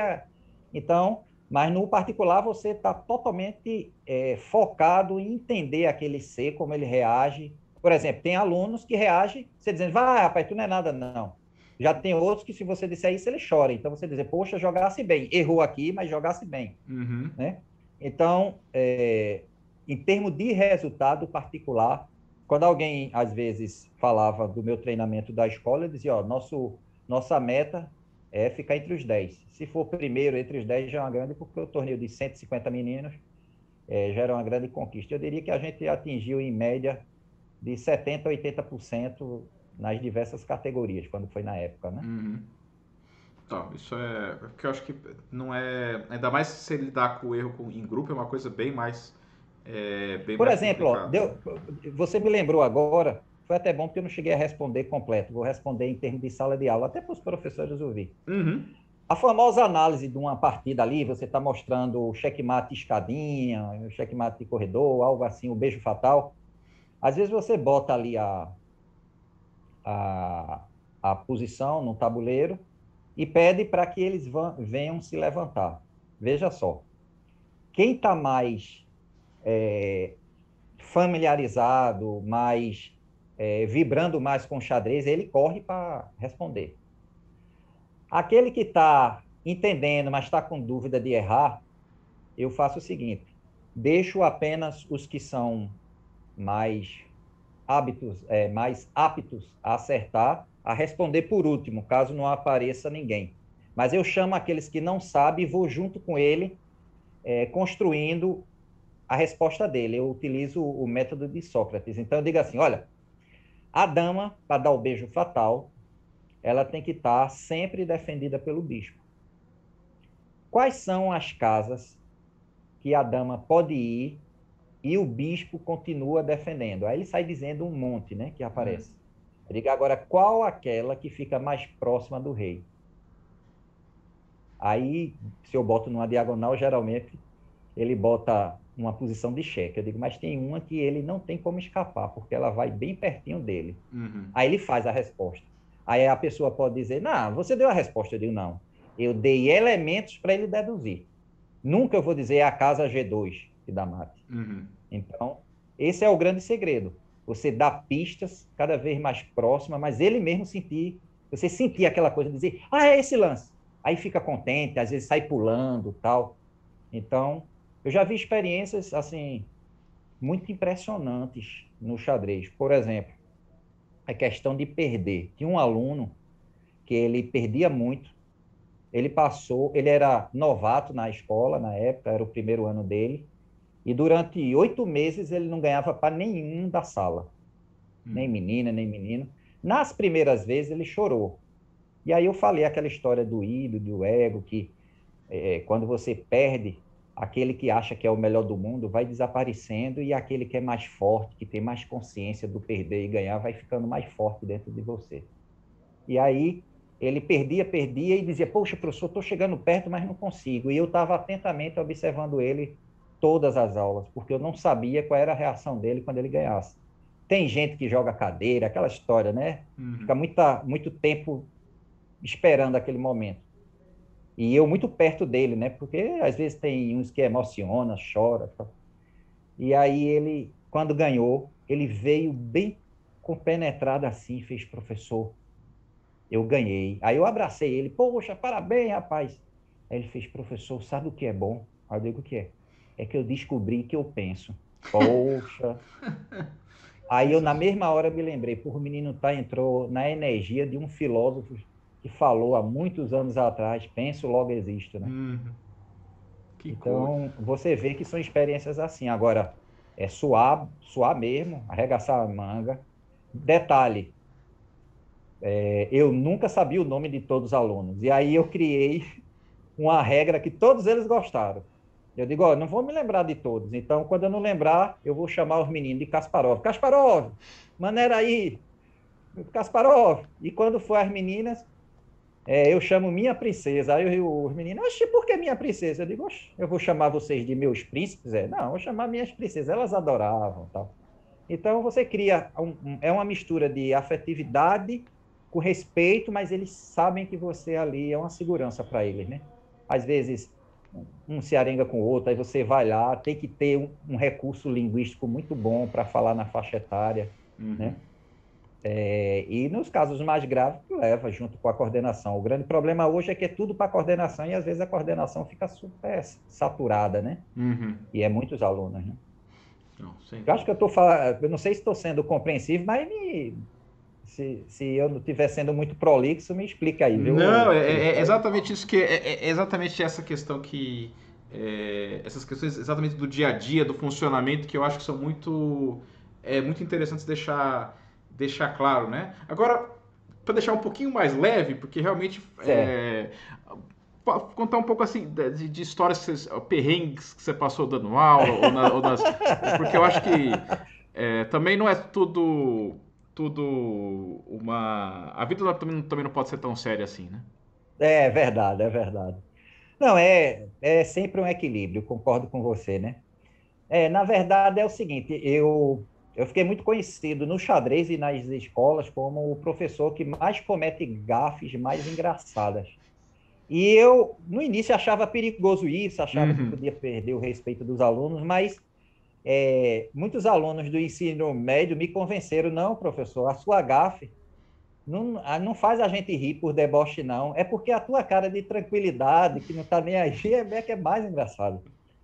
Então, mas no particular você está totalmente focado em entender aquele ser, como ele reage. Por exemplo, tem alunos que reagem, você dizendo, vai, rapaz, tu não é nada, não. Já tem outros que, se você disser isso, ele chora. Então, você dizer, poxa, jogasse bem. Errou aqui, mas jogasse bem. Né? Então, em termos de resultado particular, quando alguém, às vezes, falava do meu treinamento da escola, eu dizia, ó, nossa meta é ficar entre os 10. Se for primeiro entre os 10, já é uma grande, porque o torneio de 150 meninos já era uma grande conquista. Eu diria que a gente atingiu, em média, de 70% a 80% nas diversas categorias, quando foi na época, né? Tá, isso é. Porque eu acho que não é. Ainda mais se você lidar com o erro em grupo, é uma coisa bem Por mais exemplo, ó, complicada. você me lembrou agora, foi até bom porque eu não cheguei a responder completo, vou responder em termos de sala de aula, até para os professores ouvir. A famosa análise de uma partida ali, você está mostrando o checkmate escadinha, o checkmate de corredor, algo assim, o beijo fatal. Às vezes você bota ali a, a posição no tabuleiro e pede para que eles venham se levantar. Veja só, quem está mais familiarizado, mais vibrando mais com o xadrez, ele corre para responder. Aquele que está entendendo, mas está com dúvida de errar, eu faço o seguinte: deixo apenas os que são mais mais aptos a acertar, a responder por último, caso não apareça ninguém. Mas eu chamo aqueles que não sabem e vou junto com ele, construindo a resposta dele. Eu utilizo o método de Sócrates. Então, eu digo assim: olha, a dama, para dar o beijo fatal, ela tem que estar sempre defendida pelo bispo. Quais são as casas que a dama pode ir e o bispo continua defendendo? Aí ele sai dizendo um monte, né, que aparece. Eu digo, agora, qual aquela que fica mais próxima do rei? Aí, se eu boto numa diagonal, geralmente ele bota uma posição de cheque. Eu digo, mas tem uma que ele não tem como escapar, porque ela vai bem pertinho dele. Uhum. Aí ele faz a resposta. Aí a pessoa pode dizer, não, você deu a resposta. Eu digo, não. Eu dei elementos para ele deduzir. Nunca eu vou dizer a casa G2 que dá mate. Uhum. Então, esse é o grande segredo. Você dá pistas cada vez mais próximas, mas ele mesmo sentir, você sentir aquela coisa de dizer, ah, é esse lance. Aí fica contente, às vezes sai pulando, tal. Então, eu já vi experiências assim muito impressionantes no xadrez. Por exemplo, a questão de perder. Tinha um aluno que ele perdia muito. Ele passou, ele era novato na escola na época, era o primeiro ano dele. E durante 8 meses ele não ganhava para nenhum da sala, nem Uhum. menina, nem menino. Nas primeiras vezes ele chorou. E aí eu falei aquela história do ídolo, do ego, que quando você perde, aquele que acha que é o melhor do mundo vai desaparecendo e aquele que é mais forte, que tem mais consciência do perder e ganhar, vai ficando mais forte dentro de você. E aí ele perdia e dizia, poxa, professor, estou chegando perto, mas não consigo. E eu estava atentamente observando ele todas as aulas, porque eu não sabia qual era a reação dele quando ele ganhasse. Tem gente que joga cadeira, aquela história, né? Uhum. Fica muito tempo esperando aquele momento. E eu muito perto dele, né? Porque às vezes tem uns que emociona, chora. Tá? E aí ele, quando ganhou, ele veio bem compenetrado assim, fez, professor, eu ganhei. Aí eu abracei ele, poxa, parabéns, rapaz. Aí ele fez, professor, sabe o que é bom? Aí eu digo, o que é? É que eu descobri que eu penso. Poxa. Aí eu, na mesma hora, me lembrei, por o menino tá, entrou na energia de um filósofo que falou há muitos anos atrás, penso, logo existo, né? Uhum. Que coisa. Então, você vê que são experiências assim. Agora, é suar, suar mesmo, arregaçar a manga. Detalhe, eu nunca sabia o nome de todos os alunos. E aí eu criei uma regra que todos eles gostaram. Eu digo, ó, não vou me lembrar de todos. Então, quando eu não lembrar, eu vou chamar os meninos de Kasparov. Kasparov, maneira aí, Kasparov. E quando for as meninas, eu chamo minha princesa. Aí os meninos, oxe, por que minha princesa? Eu digo, oxe, eu vou chamar vocês de meus príncipes? Não, eu vou chamar minhas princesas. Elas adoravam, tal. Então, você cria, é uma mistura de afetividade com respeito, mas eles sabem que você ali é uma segurança para eles, né? Às vezes, um se arenga com o outro, aí você vai lá, tem que ter um recurso linguístico muito bom para falar na faixa etária, Uhum. né? E nos casos mais graves, leva junto com a coordenação. O grande problema hoje é que é tudo para coordenação e às vezes a coordenação fica super saturada, né? Uhum. E é muitos alunos, né? Não, sem Eu acho que dúvida. eu estou falando, eu não sei se estou sendo compreensivo, mas se eu não estiver sendo muito prolixo, me explica aí, Não, viu, Felipe? é exatamente isso que é exatamente essa questão que essas questões exatamente do dia a dia, do funcionamento que eu acho que são muito interessantes deixar claro, né? Agora, para deixar um pouquinho mais leve, porque realmente Certo. contar um pouco assim de histórias, perrengues que você passou dando aula ou nas, porque eu acho que também não é tudo uma. A vida também não pode ser tão séria assim, né? É verdade, é verdade. Não, é sempre um equilíbrio, concordo com você, né? Na verdade, é o seguinte, eu fiquei muito conhecido no xadrez e nas escolas como o professor que mais comete gafes mais engraçadas. E eu, no início, achava perigoso isso, achava que Uhum. podia perder o respeito dos alunos, mas muitos alunos do ensino médio me convenceram, não, professor, a sua gafe não faz a gente rir por deboche, não. É porque a tua cara de tranquilidade, que não está nem aí, é que é mais engraçado.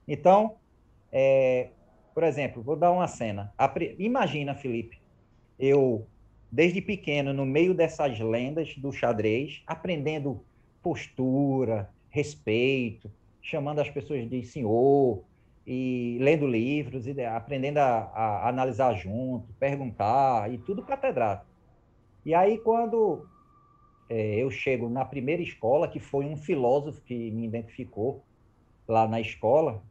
Então, é, por exemplo, vou dar uma cena. Imagina, Felipe, eu, desde pequeno, no meio dessas lendas do xadrez, aprendendo postura, respeito, chamando as pessoas de senhor, e lendo livros, e aprendendo a analisar junto, perguntar, e tudo catedrático. E aí, quando eu chego na primeira escola, que foi um filósofo que me identificou lá na escola,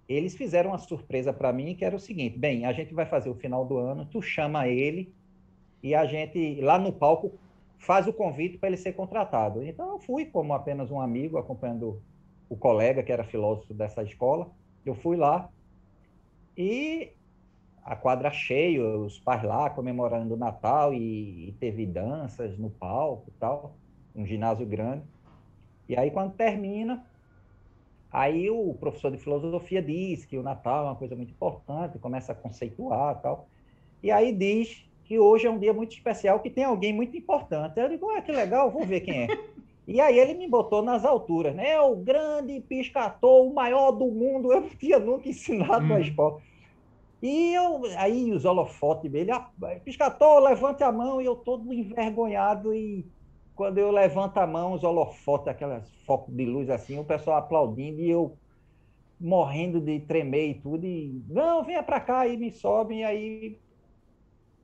eles fizeram uma surpresa para mim, que era o seguinte: bem, a gente vai fazer o final do ano, tu chama ele e a gente, lá no palco, faz o convite para ele ser contratado. Então, eu fui como apenas um amigo, acompanhando o colega, que era filósofo dessa escola. Eu fui lá e a quadra cheia, os pais lá comemorando o Natal e teve danças no palco e tal, um ginásio grande. E aí, quando termina, aí o professor de filosofia diz que o Natal é uma coisa muito importante, começa a conceituar e tal. E aí diz que hoje é um dia muito especial, que tem alguém muito importante. Eu digo, que legal, vou ver quem é. E aí ele me botou nas alturas, né? É o grande piscator, o maior do mundo. Eu não tinha nunca ensinado na escola. E aí os holofotes dele, piscator, levante a mão, e eu todo envergonhado, e quando eu levanto a mão, os holofotes, aquelas focos de luz assim, o pessoal aplaudindo, e eu morrendo de tremer e tudo, e não, venha para cá, e me sobem, e aí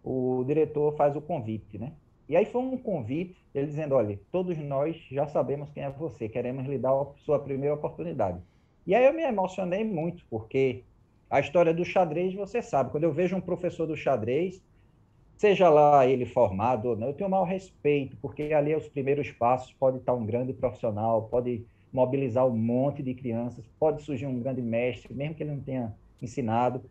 o diretor faz o convite, né? E aí foi um convite, ele dizendo, olha, todos nós já sabemos quem é você, queremos lhe dar a sua primeira oportunidade. E aí eu me emocionei muito, porque a história do xadrez, você sabe, quando eu vejo um professor do xadrez, seja lá ele formado ou não, eu tenho o maior respeito, porque ali é os primeiros passos, pode estar um grande profissional, pode mobilizar um monte de crianças, pode surgir um grande mestre, mesmo que ele não tenha ensinado.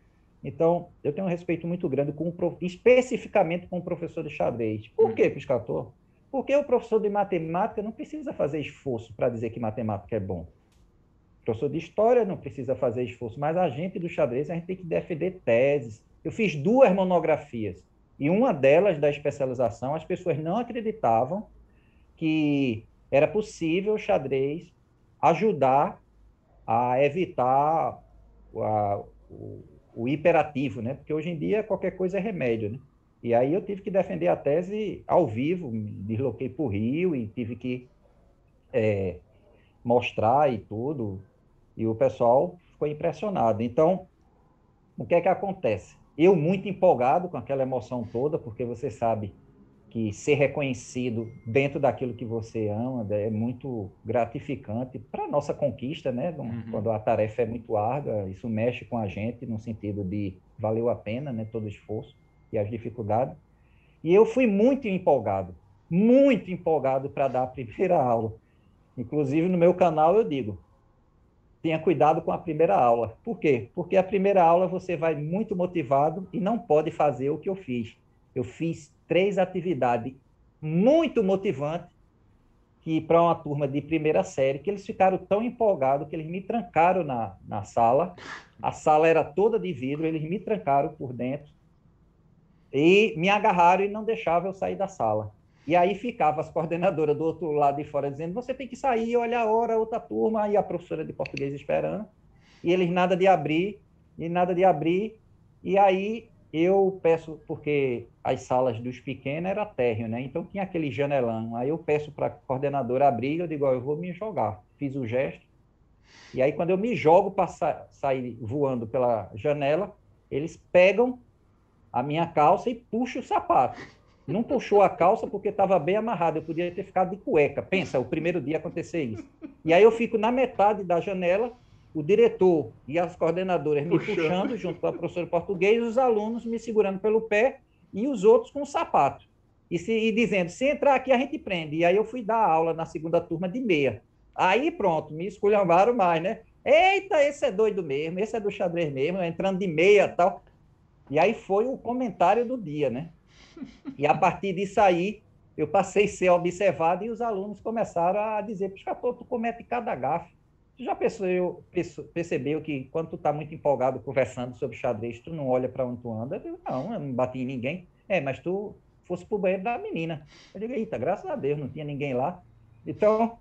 Então, eu tenho um respeito muito grande, especificamente com o professor de xadrez. Por quê, Piscator? Porque o professor de matemática não precisa fazer esforço para dizer que matemática é bom. O professor de história não precisa fazer esforço, mas a gente do xadrez, a gente tem que defender teses. Eu fiz 2 monografias, e uma delas, da especialização, as pessoas não acreditavam que era possível o xadrez ajudar a evitar o hiperativo, né? Porque hoje em dia qualquer coisa é remédio, né? E aí eu tive que defender a tese ao vivo, me desloquei para o Rio e tive que mostrar e tudo, e o pessoal ficou impressionado. Então, o que é que acontece? Eu muito empolgado com aquela emoção toda, porque você sabe que ser reconhecido dentro daquilo que você ama é muito gratificante para a nossa conquista, né? Quando a tarefa é muito árdua, isso mexe com a gente no sentido de valeu a pena, né? Todo o esforço e as dificuldades. E eu fui muito empolgado para dar a primeira aula. Inclusive, no meu canal eu digo, tenha cuidado com a primeira aula. Por quê? Porque a primeira aula você vai muito motivado e não pode fazer o que eu fiz. Eu fiz 3 atividades muito motivantes que para uma turma de primeira série, que eles ficaram tão empolgados que eles me trancaram na sala. A sala era toda de vidro, eles me trancaram por dentro e me agarraram e não deixavam eu sair da sala. E aí ficava as coordenadoras do outro lado de fora dizendo, você tem que sair, olha a hora, outra turma, e a professora de português esperando. E eles nada de abrir, e nada de abrir. E aí eu peço, porque as salas dos pequenos era térreo, né? Então tinha aquele janelão. Aí eu peço para a coordenadora abrir, eu digo, eu vou me jogar. Fiz o gesto. E aí quando eu me jogo para sair voando pela janela, eles pegam a minha calça e puxam o sapato. Não puxou a calça porque estava bem amarrado, eu podia ter ficado de cueca. Pensa, o primeiro dia acontecer isso. E aí eu fico na metade da janela, o diretor e as coordenadoras me puxando junto com a professora de português, os alunos me segurando pelo pé e os outros com o sapato. E dizendo, se entrar aqui a gente prende. E aí eu fui dar aula na segunda turma de meia. Aí pronto, me esculhambaram mais, né? Eita, esse é doido mesmo, esse é do xadrez mesmo, entrando de meia e tal. E aí foi o comentário do dia, né? E a partir disso aí, eu passei a ser observado e os alunos começaram a dizer, Piscator, tu comete cada gafe. Tu já percebeu que quando tu está muito empolgado conversando sobre xadrez, tu não olha para onde tu anda? Eu digo, não, eu não bati em ninguém. Mas tu fosse para o banheiro da menina. Eu digo, eita, graças a Deus, não tinha ninguém lá. Então,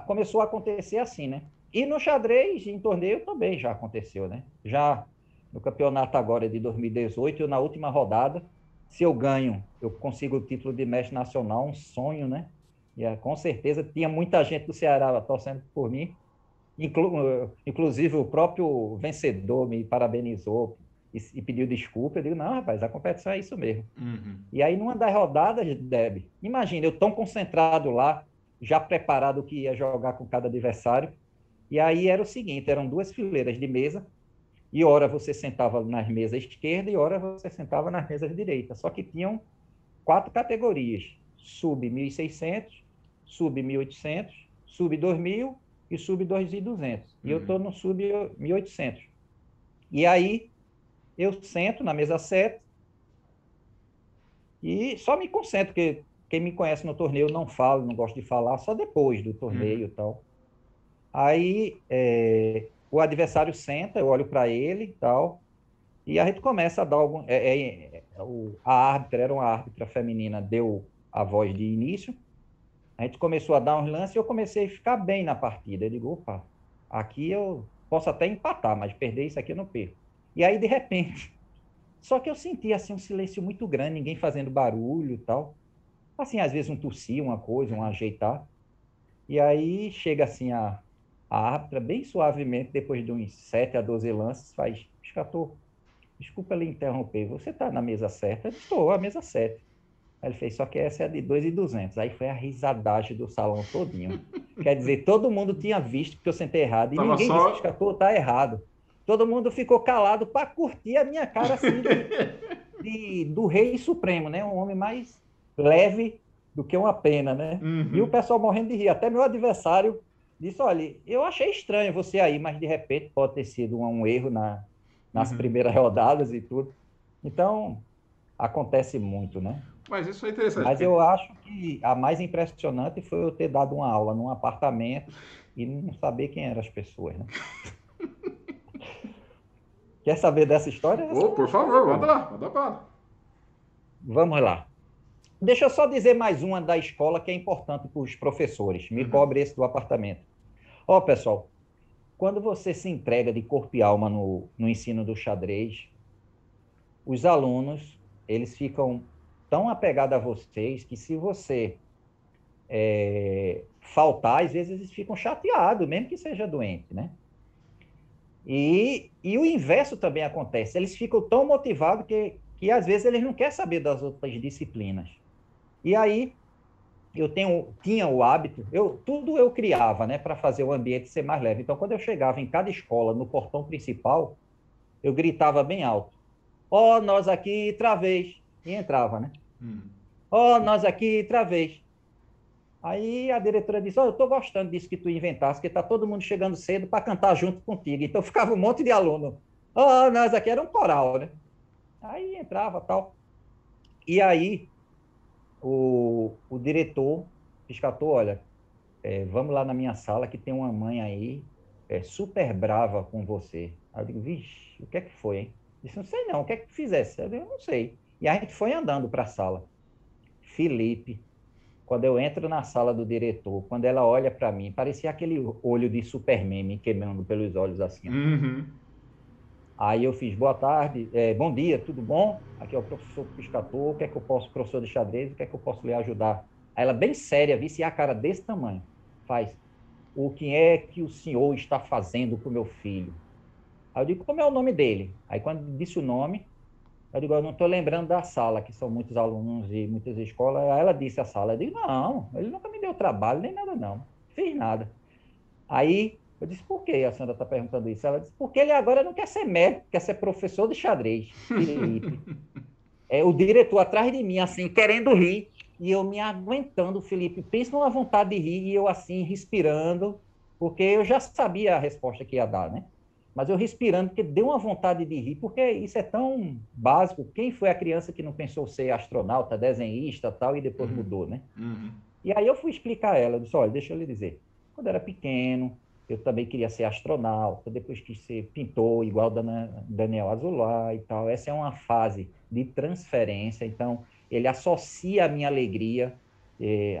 começou a acontecer assim, né? E no xadrez, em torneio, também já aconteceu, né? Já no campeonato agora de 2018, eu, na última rodada, se eu ganho, eu consigo o título de mestre nacional, um sonho, né? E com certeza tinha muita gente do Ceará torcendo por mim, inclusive o próprio vencedor me parabenizou e pediu desculpa. Eu digo, não, rapaz, a competição é isso mesmo. E aí, numa das rodadas, Deb, imagina, eu tão concentrado lá, já preparado o que ia jogar com cada adversário. E aí era o seguinte, eram 2 fileiras de mesa, e ora você sentava nas mesas esquerda e ora você sentava nas mesas direita. Só que tinham 4 categorias: sub 1.600, sub 1.800, sub 2.000 e sub 2.200. E eu estou no sub 1.800. E aí eu sento na mesa 7 e só me concentro, porque quem me conhece no torneio não fala, não gosto de falar, só depois do torneio e tal. Aí o adversário senta, eu olho para ele e tal, e a gente começa a dar algum... a árbitra, era uma árbitra feminina, deu a voz de início, a gente começou a dar uns lances e eu comecei a ficar bem na partida. Eu digo, opa, aqui eu posso até empatar, mas perder isso aqui eu não perco. E aí, de repente, só que eu senti assim, um silêncio muito grande, ninguém fazendo barulho e tal. Assim, às vezes um tossir, uma coisa, um ajeitar. E aí chega assim a árbitra, bem suavemente, depois de uns 7 a 12 lances, faz, Piscator, desculpa lhe interromper, você está na mesa certa? Eu estou, a mesa certa. Aí ele fez, só que essa é de 2.200. Aí foi a risadagem do salão todinho. Quer dizer, todo mundo tinha visto que eu sentei errado e Tava ninguém disse, Piscator, está errado. Todo mundo ficou calado para curtir a minha cara assim do rei supremo, né? Um homem mais leve do que uma pena, né? E o pessoal morrendo de rir. Até meu adversário disse, olha, eu achei estranho você aí, mas de repente pode ter sido um erro nas primeiras rodadas e tudo. Então, acontece muito, né? Mas isso é interessante. Mas eu acho que a mais impressionante foi eu ter dado uma aula num apartamento e não saber quem eram as pessoas, né? Quer saber dessa história? Essa Por favor, manda lá, manda bala. Vamos lá. Deixa eu só dizer mais uma da escola que é importante para os professores. Me cobre esse do apartamento. Ó, pessoal, quando você se entrega de corpo e alma no ensino do xadrez, os alunos, eles ficam tão apegados a vocês que se você faltar, às vezes eles ficam chateados, mesmo que seja doente, né? E o inverso também acontece. Eles ficam tão motivados que às vezes eles não querem saber das outras disciplinas. E aí, eu tinha o hábito, tudo eu criava, né, para fazer o ambiente ser mais leve. Então, quando eu chegava em cada escola, no portão principal, eu gritava bem alto, ó, nós aqui, travês, e entrava, né? Ó, nós aqui, travês. Aí a diretora disse, ó, eu estou gostando disso que tu inventaste, porque está todo mundo chegando cedo para cantar junto contigo. Então, ficava um monte de aluno. Ó, nós aqui, era um coral, né? Aí entrava, tal. E aí, o diretor Piscator, olha, vamos lá na minha sala que tem uma mãe aí super brava com você. Aí eu digo, vixe, o que é que foi, hein? Disse, não sei não, o que é que fizesse? Eu digo, não sei. E a gente foi andando para a sala. Felipe, quando eu entro na sala do diretor, quando ela olha para mim, parecia aquele olho de Superman me queimando pelos olhos assim. Aí eu fiz, boa tarde, bom dia, tudo bom? Aqui é o professor Piscator, o que é que eu posso, professor de xadrez, o que é que eu posso lhe ajudar? Aí ela bem séria, visse a cara desse tamanho, faz, o que é que o senhor está fazendo com o meu filho? Aí eu digo, como é o nome dele? Aí quando disse o nome, eu digo, eu não estou lembrando da sala, que são muitos alunos e muitas escolas. Aí ela disse a sala, eu digo, não, ele nunca me deu trabalho, nem nada não, fiz nada. Aí eu disse, por que a senhora está perguntando isso? Ela disse, porque ele agora não quer ser médico, quer ser professor de xadrez, Felipe. O diretor atrás de mim, assim, querendo rir, e eu me aguentando, Felipe. Pensa numa vontade de rir, e eu assim, respirando, porque eu já sabia a resposta que ia dar, né? Mas eu respirando, porque deu uma vontade de rir, porque isso é tão básico. Quem foi a criança que não pensou ser astronauta, desenhista, tal, e depois mudou, né? E aí eu fui explicar a ela, eu disse, olha, deixa eu lhe dizer, quando eu era pequeno, eu também queria ser astronauta, depois quis ser pintor, igual Daniel Azular e tal. Essa é uma fase de transferência, então ele associa a minha alegria,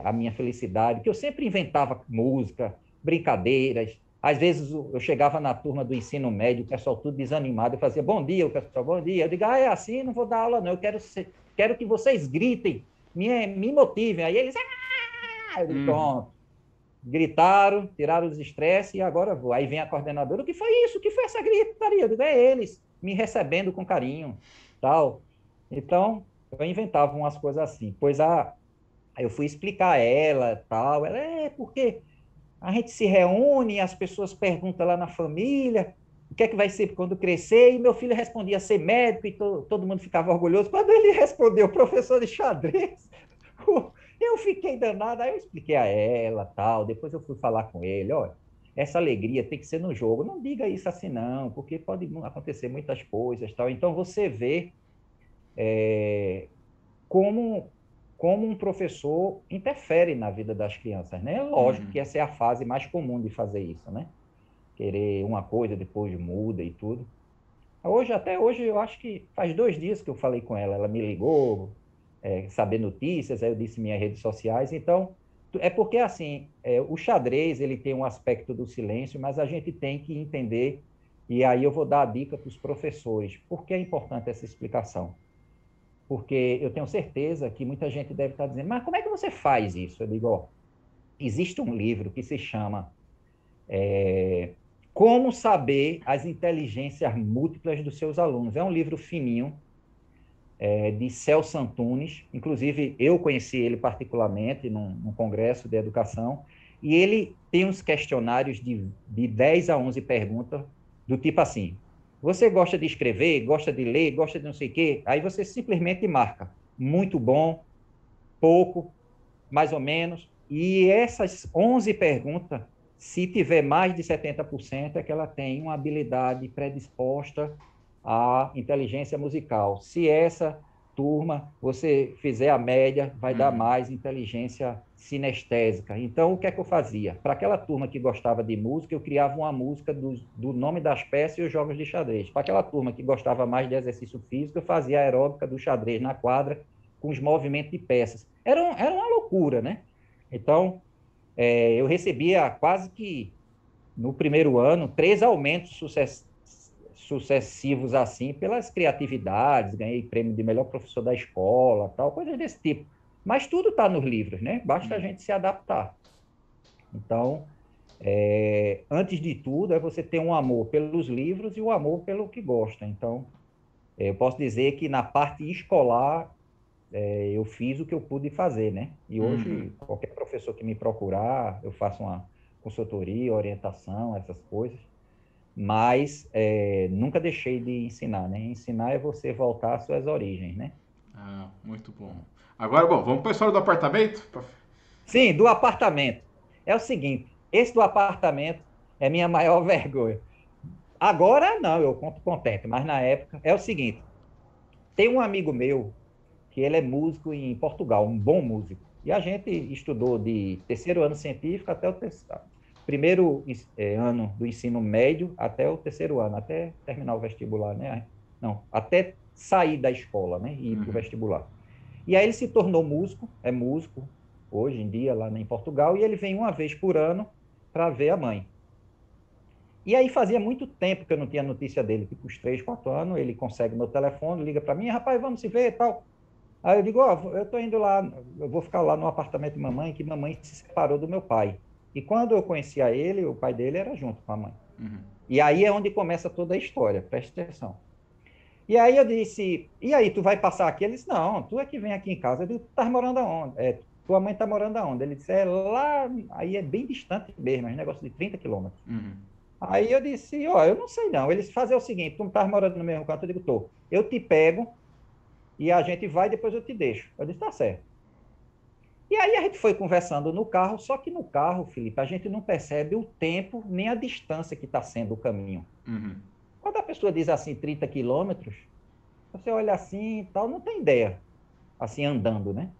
a minha felicidade, que eu sempre inventava música, brincadeiras. Às vezes eu chegava na turma do ensino médio, o pessoal tudo desanimado, eu fazia, bom dia, o pessoal, bom dia. Eu digo, é assim, não vou dar aula não, eu quero que vocês gritem, me motivem. Aí eles, eu digo, pronto. Gritaram, tiraram os estresses e agora vou. Aí vem a coordenadora, o que foi isso? O que foi essa gritaria? Eu digo, é eles me recebendo com carinho, tal. Então, eu inventava umas coisas assim. Pois aí eu fui explicar a ela, tal. Ela, porque a gente se reúne, as pessoas perguntam lá na família, o que é que vai ser quando crescer? E meu filho respondia ser médico e todo mundo ficava orgulhoso. Quando ele respondeu professor de xadrez, eu fiquei danado. Aí eu expliquei a ela, tal. Depois eu fui falar com ele, olha, essa alegria tem que ser no jogo. Não diga isso assim não, porque pode acontecer muitas coisas, tal. Então você vê como como um professor interfere na vida das crianças, né? Lógico que essa é a fase mais comum de fazer isso, né? Querer uma coisa, depois muda e tudo. Até hoje, eu acho que faz 2 dias que eu falei com ela. Ela me ligou, saber notícias, aí eu disse minhas redes sociais. Então, é porque, assim, o xadrez, ele tem um aspecto do silêncio, mas a gente tem que entender, e aí eu vou dar a dica para os professores. Por que é importante essa explicação? Porque eu tenho certeza que muita gente deve estar dizendo, mas como é que você faz isso? Eu digo, ó, existe um livro que se chama Como Saber as Inteligências Múltiplas dos Seus Alunos. É um livro fininho, de Celso Antunes. Inclusive, eu conheci ele particularmente num congresso de educação, e ele tem uns questionários de 10 a 11 perguntas, do tipo assim, você gosta de escrever, gosta de ler, gosta de não sei o quê? Aí você simplesmente marca, muito bom, pouco, mais ou menos, e essas 11 perguntas, se tiver mais de 70%, é que ela tem uma habilidade predisposta à inteligência musical. Se essa turma, você fizer a média, vai dar mais inteligência sinestésica. Então, o que é que eu fazia? Para aquela turma que gostava de música, eu criava uma música do nome das peças e os jogos de xadrez. Para aquela turma que gostava mais de exercício físico, eu fazia a aeróbica do xadrez na quadra, com os movimentos de peças. Era uma loucura, né? Então, eu recebia quase que, no primeiro ano, 3 aumentos sucessivos assim, pelas criatividades, ganhei prêmio de melhor professor da escola, tal, coisas desse tipo. Mas tudo está nos livros, né? Basta a gente se adaptar. Então, antes de tudo, é você ter um amor pelos livros e o amor pelo que gosta. Então, eu posso dizer que na parte escolar, eu fiz o que eu pude fazer, né? E hoje, qualquer professor que me procurar, eu faço uma consultoria, orientação, essas coisas. Mas nunca deixei de ensinar, né? Ensinar é você voltar às suas origens, né? Ah, muito bom. Agora, bom, vamos para a história do apartamento? Sim, do apartamento. É o seguinte, esse do apartamento é minha maior vergonha. Agora não, eu conto contente, mas na época é o seguinte, tem um amigo meu que ele é músico em Portugal, um bom músico. E a gente estudou de terceiro ano científico até o primeiro ano do ensino médio até o terceiro ano, até terminar o vestibular, né? Não, até sair da escola, né? E ir para o vestibular. E aí ele se tornou músico, é músico hoje em dia lá em Portugal, e ele vem uma vez por ano para ver a mãe. E aí fazia muito tempo que eu não tinha notícia dele, tipo uns 3, 4 anos, ele consegue meu telefone, liga para mim, rapaz, vamos se ver e tal. Aí eu digo, eu estou indo lá, eu vou ficar lá no apartamento de mamãe, que mamãe se separou do meu pai. E quando eu conhecia ele, o pai dele era junto com a mãe. E aí é onde começa toda a história, preste atenção. E aí eu disse, e aí, tu vai passar aqui? Ele disse, não, tu é que vem aqui em casa. Eu disse, tu tá morando aonde? Tua mãe tá morando aonde? Ele disse, lá, aí é bem distante mesmo, é um negócio de 30 quilômetros. Aí eu disse, eu não sei não. Eles fazem o seguinte, tu não tá morando no mesmo canto? Eu digo, tô. Eu te pego, e a gente vai, depois eu te deixo. Eu disse, tá certo. E aí a gente foi conversando no carro, só que no carro, Felipe, a gente não percebe o tempo nem a distância que está sendo o caminho. Quando a pessoa diz assim, 30 quilômetros, você olha assim e tal, não tem ideia, assim, andando, né?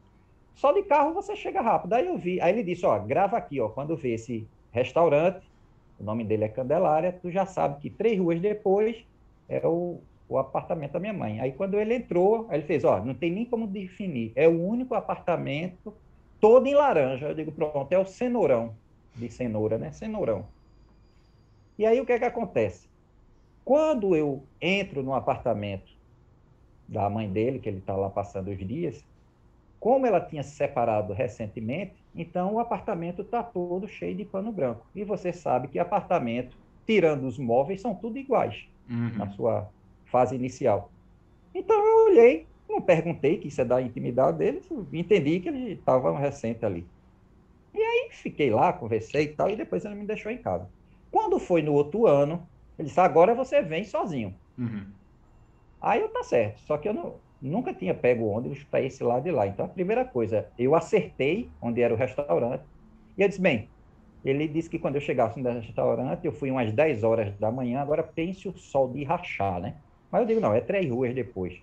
Só de carro você chega rápido. Aí eu vi, aí ele disse, grava aqui, quando vê esse restaurante, o nome dele é Candelária, tu já sabe que 3 ruas depois é o apartamento da minha mãe. Aí quando ele entrou, aí ele fez, não tem nem como definir, é o único apartamento todo em laranja. Eu digo, pronto, é o cenourão, de cenoura, né? Cenourão. E aí o que é que acontece? Quando eu entro no apartamento da mãe dele, que ele está lá passando os dias, como ela tinha se separado recentemente, então o apartamento está todo cheio de pano branco. E você sabe que apartamento, tirando os móveis, são tudo iguais na sua fase inicial. Então eu olhei, não perguntei, que isso é da intimidade deles, entendi que eles estavam recente ali. E aí fiquei lá, conversei e tal, e depois ele me deixou em casa. Quando foi no outro ano, Ele disse, agora você vem sozinho. Uhum. Aí eu, tá certo. Só que eu nunca tinha pego o ônibus para esse lado de lá. Então, a primeira coisa, eu acertei onde era o restaurante. E eu disse, bem, ele disse que quando eu chegasse no restaurante, eu fui umas 10 horas da manhã, agora pense o sol de rachar, né? Mas eu digo, não, é 3 ruas depois.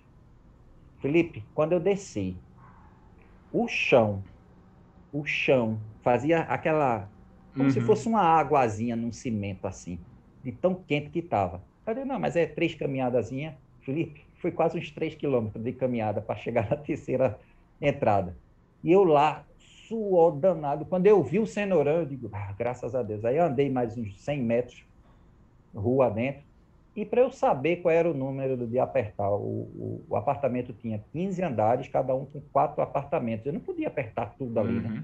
Felipe, quando eu desci, o chão, o chão fazia aquela, como se Uhum. fosse uma águazinha num cimento assim, de tão quente que estava. Eu digo, não, mas é 3 caminhadazinhas. Felipe, foi quase uns 3 quilômetros de caminhada para chegar na terceira entrada. E eu lá, suor danado. Quando eu vi o cenourão, eu digo, graças a Deus. Aí eu andei mais uns 100 metros, rua dentro. E para eu saber qual era o número de apertar, o apartamento tinha 15 andares, cada um com 4 apartamentos. Eu não podia apertar tudo ali, né? Uhum.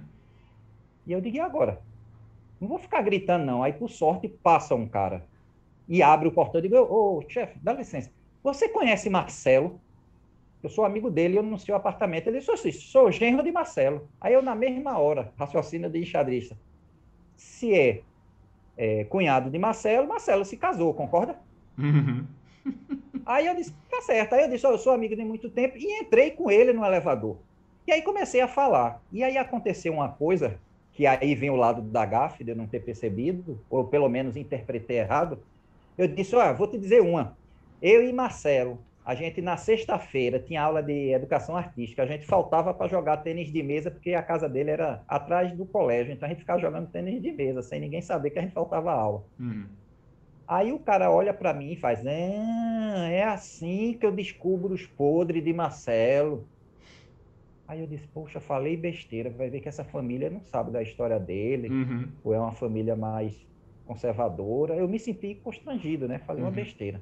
E eu digo, e agora? Não vou ficar gritando, não. Aí, por sorte, passa um cara e abre o portão. Eu digo, ô, chefe, dá licença. Você conhece Marcelo? Eu sou amigo dele, eu não sei o apartamento. Ele disse, assim, sou genro de Marcelo. Aí eu, na mesma hora, raciocínio de enxadrista. Se cunhado de Marcelo, Marcelo se casou, concorda? Uhum. Aí eu disse, tá certo. Aí eu disse, eu sou amigo de muito tempo e entrei com ele no elevador. E aí comecei a falar. E aí aconteceu uma coisa que aí vem o lado da gafe, de eu não ter percebido, ou pelo menos interpretei errado. Eu disse, olha, vou te dizer uma. Eu e Marcelo, a gente na sexta-feira tinha aula de educação artística. A gente faltava para jogar tênis de mesa, porque a casa dele era atrás do colégio. Então a gente ficava jogando tênis de mesa, sem ninguém saber que a gente faltava aula. Uhum. Aí o cara olha para mim e faz: é assim que eu descubro os podres de Marcelo. Aí eu disse: poxa, falei besteira. Vai ver que essa família não sabe da história dele, Uhum. ou é uma família mais conservadora. Eu me senti constrangido, né? Falei uma Uhum. besteira.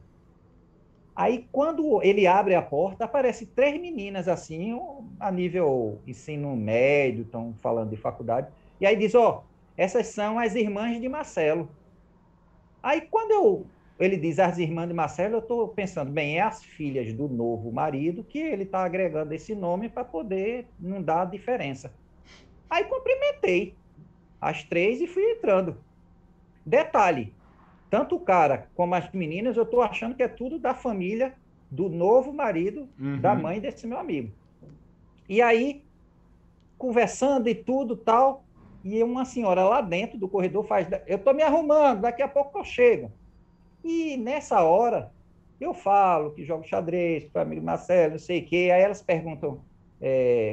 Aí, quando ele abre a porta, aparece 3 meninas assim, a nível ensino médio, estão falando de faculdade. E aí diz: ó, essas são as irmãs de Marcelo. Aí, ele diz as irmãs de Marcelo, eu estou pensando, bem, é as filhas do novo marido que ele está agregando esse nome para poder não dar diferença. Aí, cumprimentei as 3 e fui entrando. Detalhe, tanto o cara como as meninas, eu estou achando que é tudo da família do novo marido da Uhum. mãe desse meu amigo. E aí, conversando e tudo tal, e uma senhora lá dentro do corredor faz, eu estou me arrumando, daqui a pouco eu chego. E nessa hora, eu falo que jogo xadrez com o amigo Marcelo, não sei o quê. Aí elas perguntam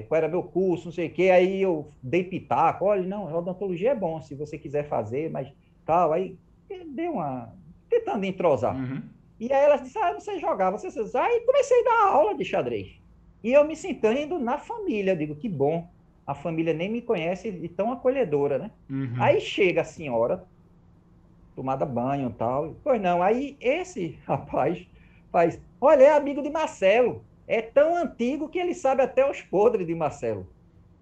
qual era meu curso, não sei o quê. Aí eu dei pitaco: olha, não, odontologia é bom se você quiser fazer, mas tal. Aí dei uma. Tentando entrosar. Uhum. E aí elas disseram: ah, você jogava, você. Aí comecei a dar aula de xadrez. E eu me sentindo na família. Eu digo: que bom, a família nem me conhece e tão acolhedora, né? Uhum. Aí chega a senhora tomada banho e tal. Pois não, aí esse rapaz faz, olha, é amigo de Marcelo. É tão antigo que ele sabe até os podres de Marcelo.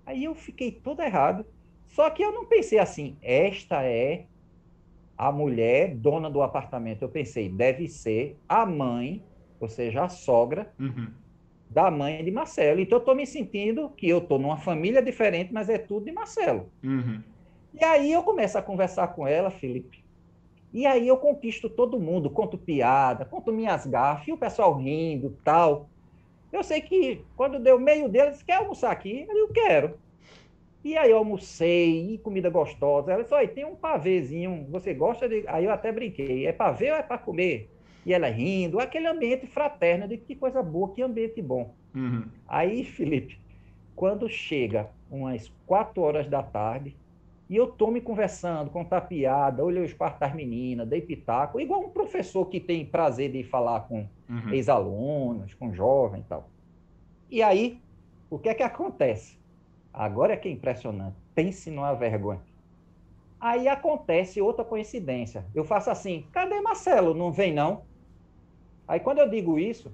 Aí eu fiquei todo errado. Só que eu não pensei assim, esta é a mulher dona do apartamento. Eu pensei, deve ser a mãe, ou seja, a sogra Uhum. da mãe de Marcelo. Então eu estou me sentindo que eu estou numa família diferente, mas é tudo de Marcelo. Uhum. E aí eu começo a conversar com ela, Felipe. E aí eu conquisto todo mundo, conto piada, conto minhas gafas, e o pessoal rindo, tal. Eu sei que quando deu meio dele, disse, quer almoçar aqui? Eu quero. E aí eu almocei, e comida gostosa. Ela disse, olha, tem um pavêzinho, você gosta de... Aí eu até brinquei, é pavê ou é para comer? E ela rindo, aquele ambiente fraterno, de que coisa boa, que ambiente bom. Uhum. Aí, Felipe, quando chega umas 4 horas da tarde, e eu tô me conversando, contar piada, olhei os quartos das meninas, dei pitaco, igual um professor que tem prazer de falar com Uhum. ex-alunos, com jovens e tal. E aí, o que é que acontece? Agora é que é impressionante. Pense numa vergonha. Aí acontece outra coincidência. Eu faço assim, cadê Marcelo? Não vem, não? Aí quando eu digo isso,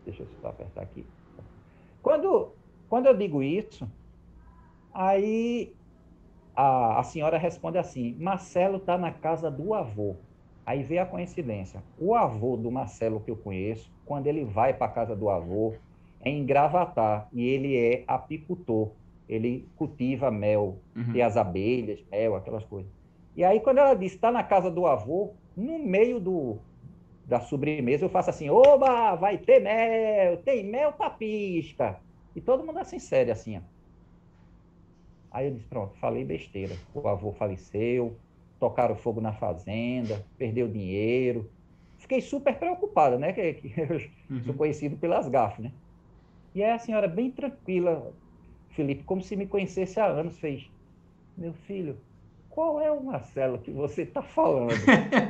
deixa eu só apertar aqui. Quando, quando eu digo isso, aí a senhora responde assim: Marcelo está na casa do avô. Aí vê a coincidência. O avô do Marcelo que eu conheço, quando ele vai para a casa do avô, é em Gravatar e ele é apicultor. Ele cultiva mel, tem Uhum. as abelhas, mel, aquelas coisas. E aí, quando ela diz está na casa do avô, no meio da sobremesa, eu faço assim, oba, vai ter mel, tem mel pra pisca. E todo mundo assim, sério, assim, ó. Aí eu disse, pronto, falei besteira. O avô faleceu, tocaram fogo na fazenda, perdeu dinheiro. Fiquei super preocupado, né? Que eu sou Uhum. conhecido pelas gafes, né? E aí a senhora, bem tranquila, Felipe, como se me conhecesse há anos, fez: meu filho, qual é o Marcelo que você está falando?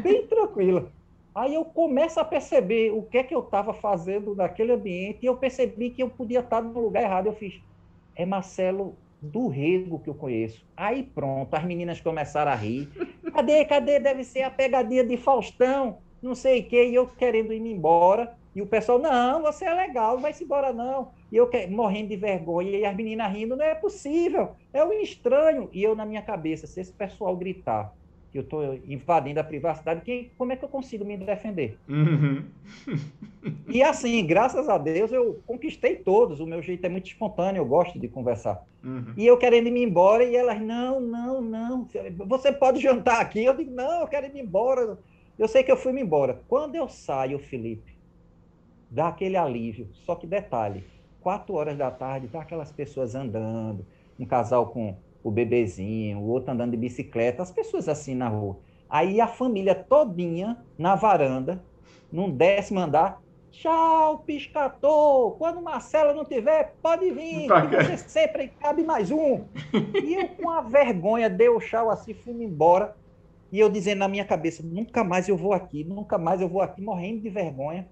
Bem tranquila. Aí eu começo a perceber o que é que eu estava fazendo naquele ambiente e eu percebi que eu podia estar no lugar errado. Eu fiz, é Marcelo do Rego que eu conheço. Aí pronto, as meninas começaram a rir. Cadê, cadê? Deve ser a pegadinha de Faustão, não sei o quê. E eu querendo ir embora. E o pessoal, não, você é legal, não vai-se embora não. E eu morrendo de vergonha. E as meninas rindo, não é possível, é um estranho. E eu na minha cabeça, se esse pessoal gritar que eu estou invadindo a privacidade, como é que eu consigo me defender? Uhum. E assim, graças a Deus, eu conquistei todos. O meu jeito é muito espontâneo, eu gosto de conversar. Uhum. E eu querendo ir me embora, e elas, não, não, não, você pode jantar aqui. Eu digo, não, eu quero ir me embora. Eu sei que eu fui me embora. Quando eu saio, Felipe, dá aquele alívio. Só que detalhe, 4 horas da tarde, tá aquelas pessoas andando, um casal com o bebezinho, o outro andando de bicicleta, as pessoas assim na rua. Aí a família todinha na varanda, num 10º andar, tchau, piscator, quando Marcela não tiver, pode vir, que você sempre cabe mais um. E eu com a vergonha, dei o tchau assim, fui embora, e eu dizendo na minha cabeça, nunca mais eu vou aqui, nunca mais eu vou aqui, morrendo de vergonha.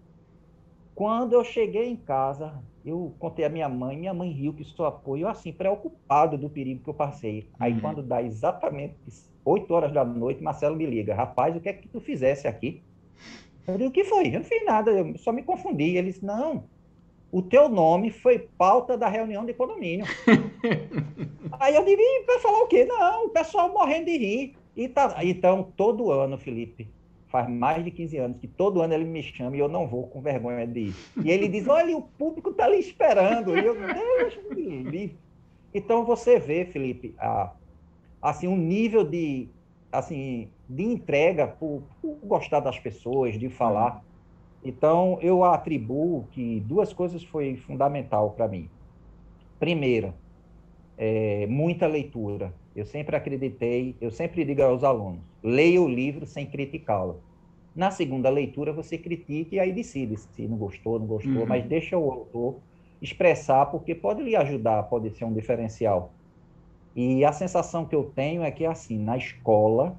Quando eu cheguei em casa, eu contei à minha mãe riu que sou apoio, eu assim, preocupado do perigo que eu passei. Aí Uhum. quando dá exatamente 8 horas da noite, Marcelo me liga, rapaz, o que é que tu fizesse aqui? Eu digo, o que foi? Eu não fiz nada, eu só me confundi. Ele disse, não, o teu nome foi pauta da reunião de condomínio. Aí eu digo, e vai falar o quê? Não, o pessoal morrendo de rir. E tá, então, todo ano, Felipe, faz mais de 15 anos que todo ano ele me chama e eu não vou com vergonha de ir. E ele diz, olha, o público está ali esperando. E eu, Deus me livre. Então, você vê, Felipe, assim, um nível assim, de entrega por gostar das pessoas, de Uhum. falar. Então, eu atribuo que duas coisas foi fundamental para mim. Primeira, muita leitura. Eu sempre acreditei, eu sempre digo aos alunos, leia o livro sem criticá-lo. Na segunda leitura, você critica e aí decide se não gostou, não gostou, mas Uhum. deixa o autor expressar, porque pode lhe ajudar, pode ser um diferencial. E a sensação que eu tenho é que, assim, na escola,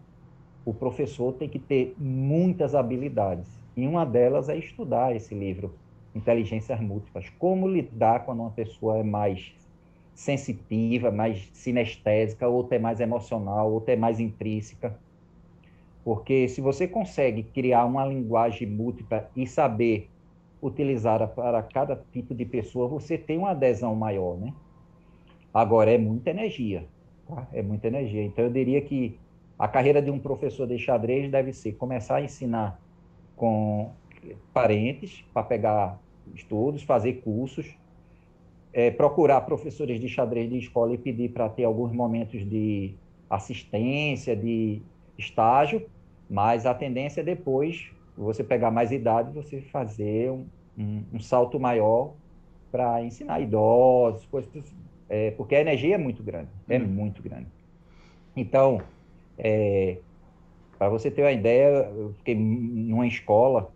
o professor tem que ter muitas habilidades. E uma delas é estudar esse livro, Inteligências Múltiplas. Como lidar quando uma pessoa é mais sensitiva, mais sinestésica, outra é mais emocional, outra é mais intrínseca. Porque se você consegue criar uma linguagem múltipla e saber utilizar para cada tipo de pessoa, você tem uma adesão maior, né? Agora, é muita energia, tá? É muita energia. Então, eu diria que a carreira de um professor de xadrez deve ser começar a ensinar com parentes, para pegar estudos, fazer cursos, procurar professores de xadrez de escola e pedir para ter alguns momentos de assistência, de estágio, mas a tendência é depois, você pegar mais idade, você fazer um salto maior para ensinar idosos, coisas, porque a energia é muito grande, é Uhum. muito grande. Então, para você ter uma ideia, eu fiquei numa escola,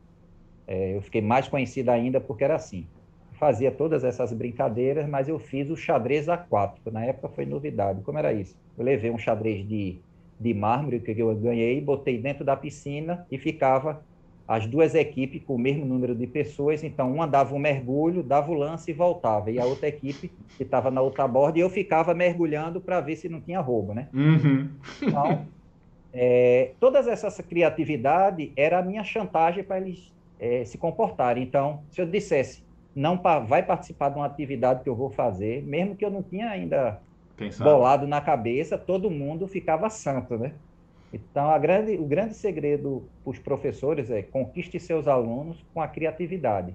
eu fiquei mais conhecido ainda porque era assim. Fazia todas essas brincadeiras, mas eu fiz o xadrez aquático. Na época foi novidade. Como era isso? Eu levei um xadrez de mármore que eu ganhei, botei dentro da piscina e ficava as duas equipes com o mesmo número de pessoas. Então, uma dava um mergulho, dava o lance e voltava. E a outra equipe, que estava na outra borda, e eu ficava mergulhando para ver se não tinha roubo, né? Uhum. Então, todas essa criatividade era a minha chantagem para eles se comportarem. Então, se eu dissesse, não vai participar de uma atividade que eu vou fazer, mesmo que eu não tinha ainda Pensado. bolado na cabeça, todo mundo ficava santo, né? Então, o grande segredo para os professores é conquiste seus alunos com a criatividade,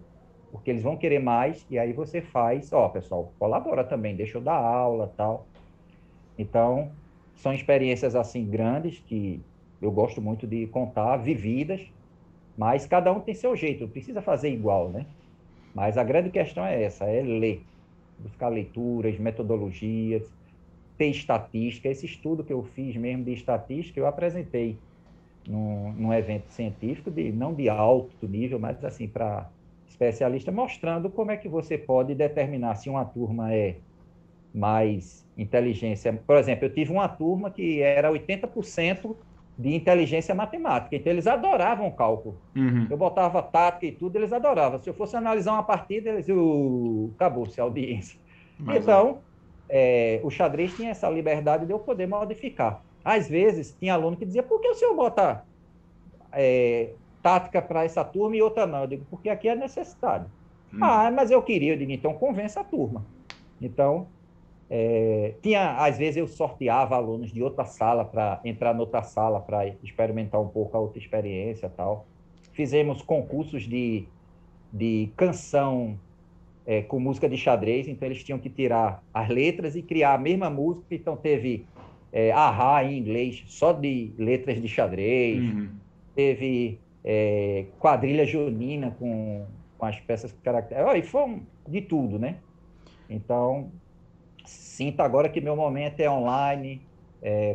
porque eles vão querer mais e aí você faz, ó, pessoal, colabora também, deixa eu dar aula, tal. Então, são experiências assim grandes que eu gosto muito de contar vividas, mas cada um tem seu jeito, não precisa fazer igual, né? Mas a grande questão é essa, é ler, buscar leituras, metodologias, ter estatística. Esse estudo que eu fiz mesmo de estatística, eu apresentei num evento científico, não de alto nível, mas assim, para especialista, mostrando como é que você pode determinar se uma turma é mais inteligência. Por exemplo, eu tive uma turma que era 80% de inteligência matemática, então eles adoravam cálculo. Uhum. Eu botava tática e tudo, eles adoravam. Se eu fosse analisar uma partida, eles acabou-se a audiência. Mas, Então, o xadrez tinha essa liberdade de eu poder modificar. Às vezes, tinha aluno que dizia, por que o senhor bota tática para essa turma e outra não? Eu digo, porque aqui é necessidade. Mas eu queria, eu digo, então convença a turma. Então, às vezes eu sorteava alunos de outra sala para entrar noutra sala para experimentar um pouco a outra experiência e tal. Fizemos concursos de canção com música de xadrez, então eles tinham que tirar as letras e criar a mesma música, então teve Ahá em inglês, só de letras de xadrez, teve quadrilha junina com as peças características, e foi de tudo, né? Então, sinto agora que meu momento é online,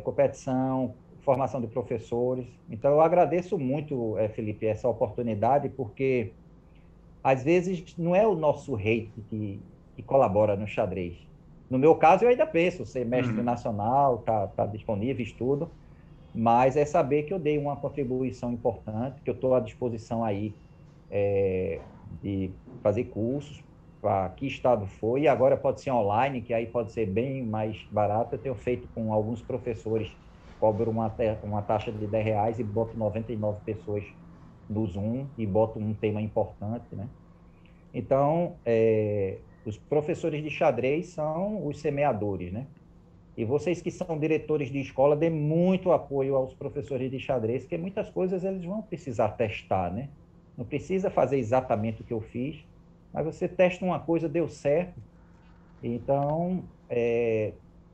competição, formação de professores. Então, eu agradeço muito, Felipe, essa oportunidade, porque às vezes não é o nosso hate que colabora no xadrez. No meu caso, eu ainda penso ser mestre nacional, tá disponível, estudo, mas é saber que eu dei uma contribuição importante, que eu estou à disposição aí de fazer cursos, para que estado for, e agora pode ser online, que aí pode ser bem mais barato. Eu tenho feito com alguns professores, cobro uma taxa de R$ 10 e boto 99 pessoas no Zoom e boto um tema importante, né? Então, os professores de xadrez são os semeadores, né? E vocês que são diretores de escola, dê muito apoio aos professores de xadrez, porque muitas coisas eles vão precisar testar, né? Não precisa fazer exatamente o que eu fiz, mas você testa uma coisa, deu certo, então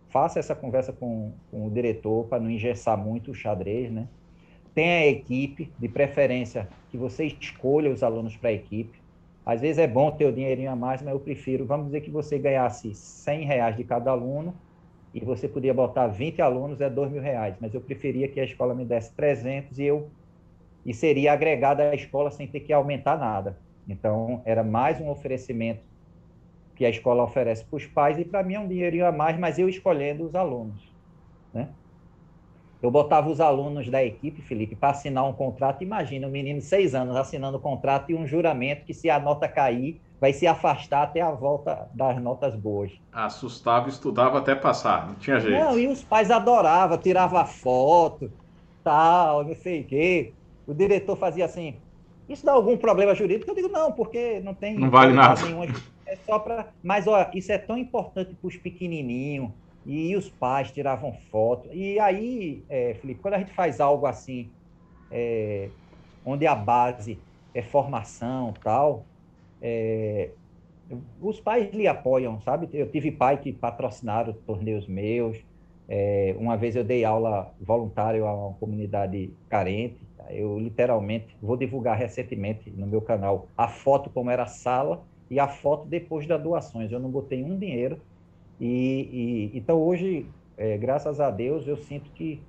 faça essa conversa com o diretor para não engessar muito o xadrez, né? Tenha a equipe, de preferência que você escolha os alunos para a equipe. Às vezes é bom ter o dinheirinho a mais, mas eu prefiro, vamos dizer que você ganhasse R$ 100 de cada aluno e você podia botar 20 alunos, é R$ 2.000, mas eu preferia que a escola me desse 300 e seria agregada à escola sem ter que aumentar nada. Então, era mais um oferecimento que a escola oferece para os pais, e para mim é um dinheirinho a mais, mas eu escolhendo os alunos, né? Eu botava os alunos da equipe, Felipe, para assinar um contrato. Imagina, um menino de 6 anos assinando um contrato e um juramento que, se a nota cair, vai se afastar até a volta das notas boas. assustava, estudava até passar, não tinha Não, jeito. e os pais adoravam, tirava foto, tal, não sei o quê. O diretor fazia assim, isso dá algum problema jurídico? Eu digo, não, porque não Não tem vale nada. validade nenhuma. É só para... Mas, olha, isso é tão importante para os pequenininhos, e os pais tiravam foto. E aí, Felipe, quando a gente faz algo assim, onde a base é formação, tal, os pais lhe apoiam, sabe? Eu tive pai que patrocinaram torneios meus. Uma vez eu dei aula voluntária a uma comunidade carente. Eu literalmente vou divulgar recentemente no meu canal a foto como era a sala e a foto depois das doações. Eu não botei um dinheiro. Então hoje, graças a Deus, eu sinto que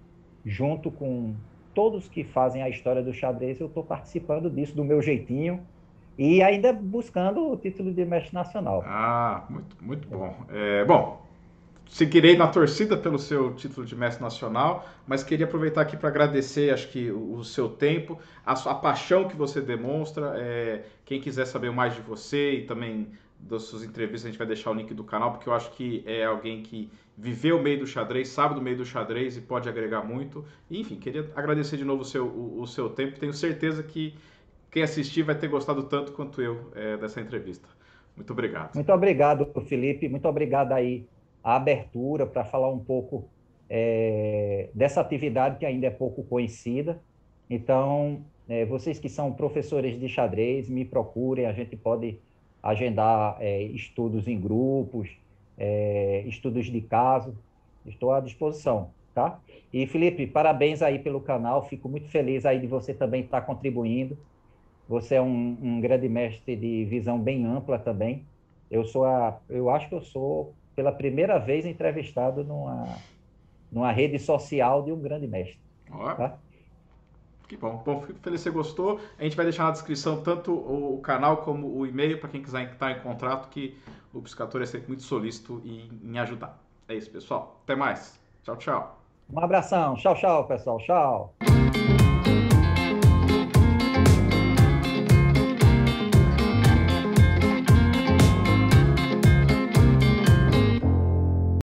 junto com todos que fazem a história do xadrez, eu estou participando disso do meu jeitinho e ainda buscando o título de mestre nacional. Ah, muito, muito bom. Bom, seguirei na torcida pelo seu título de mestre nacional, mas queria aproveitar aqui para agradecer, acho que o seu tempo, a paixão que você demonstra. Quem quiser saber mais de você e também das suas entrevistas, a gente vai deixar o link do canal, porque eu acho que é alguém que viveu o meio do xadrez, sabe do meio do xadrez e pode agregar muito. E, enfim, queria agradecer de novo o seu tempo. Tenho certeza que quem assistir vai ter gostado tanto quanto eu dessa entrevista. Muito obrigado. Muito obrigado, Felipe. Muito obrigado aí a abertura para falar um pouco dessa atividade que ainda é pouco conhecida. Então, vocês que são professores de xadrez, me procurem. A gente pode agendar estudos em grupos, estudos de caso. Estou à disposição. tá? E, Felipe, parabéns aí pelo canal, fico muito feliz aí de você também estar contribuindo. Você é um grande mestre de visão bem ampla também. Eu acho que eu sou, pela primeira vez, entrevistado numa rede social de um grande mestre, Ó, tá? que bom. Bom, fico feliz que você gostou. A gente vai deixar na descrição tanto o canal como o e-mail para quem quiser estar em contato, que o Piscator é sempre muito solícito em ajudar. É isso, pessoal. Até mais. Tchau, tchau. Um abração. Tchau, tchau, pessoal. Tchau.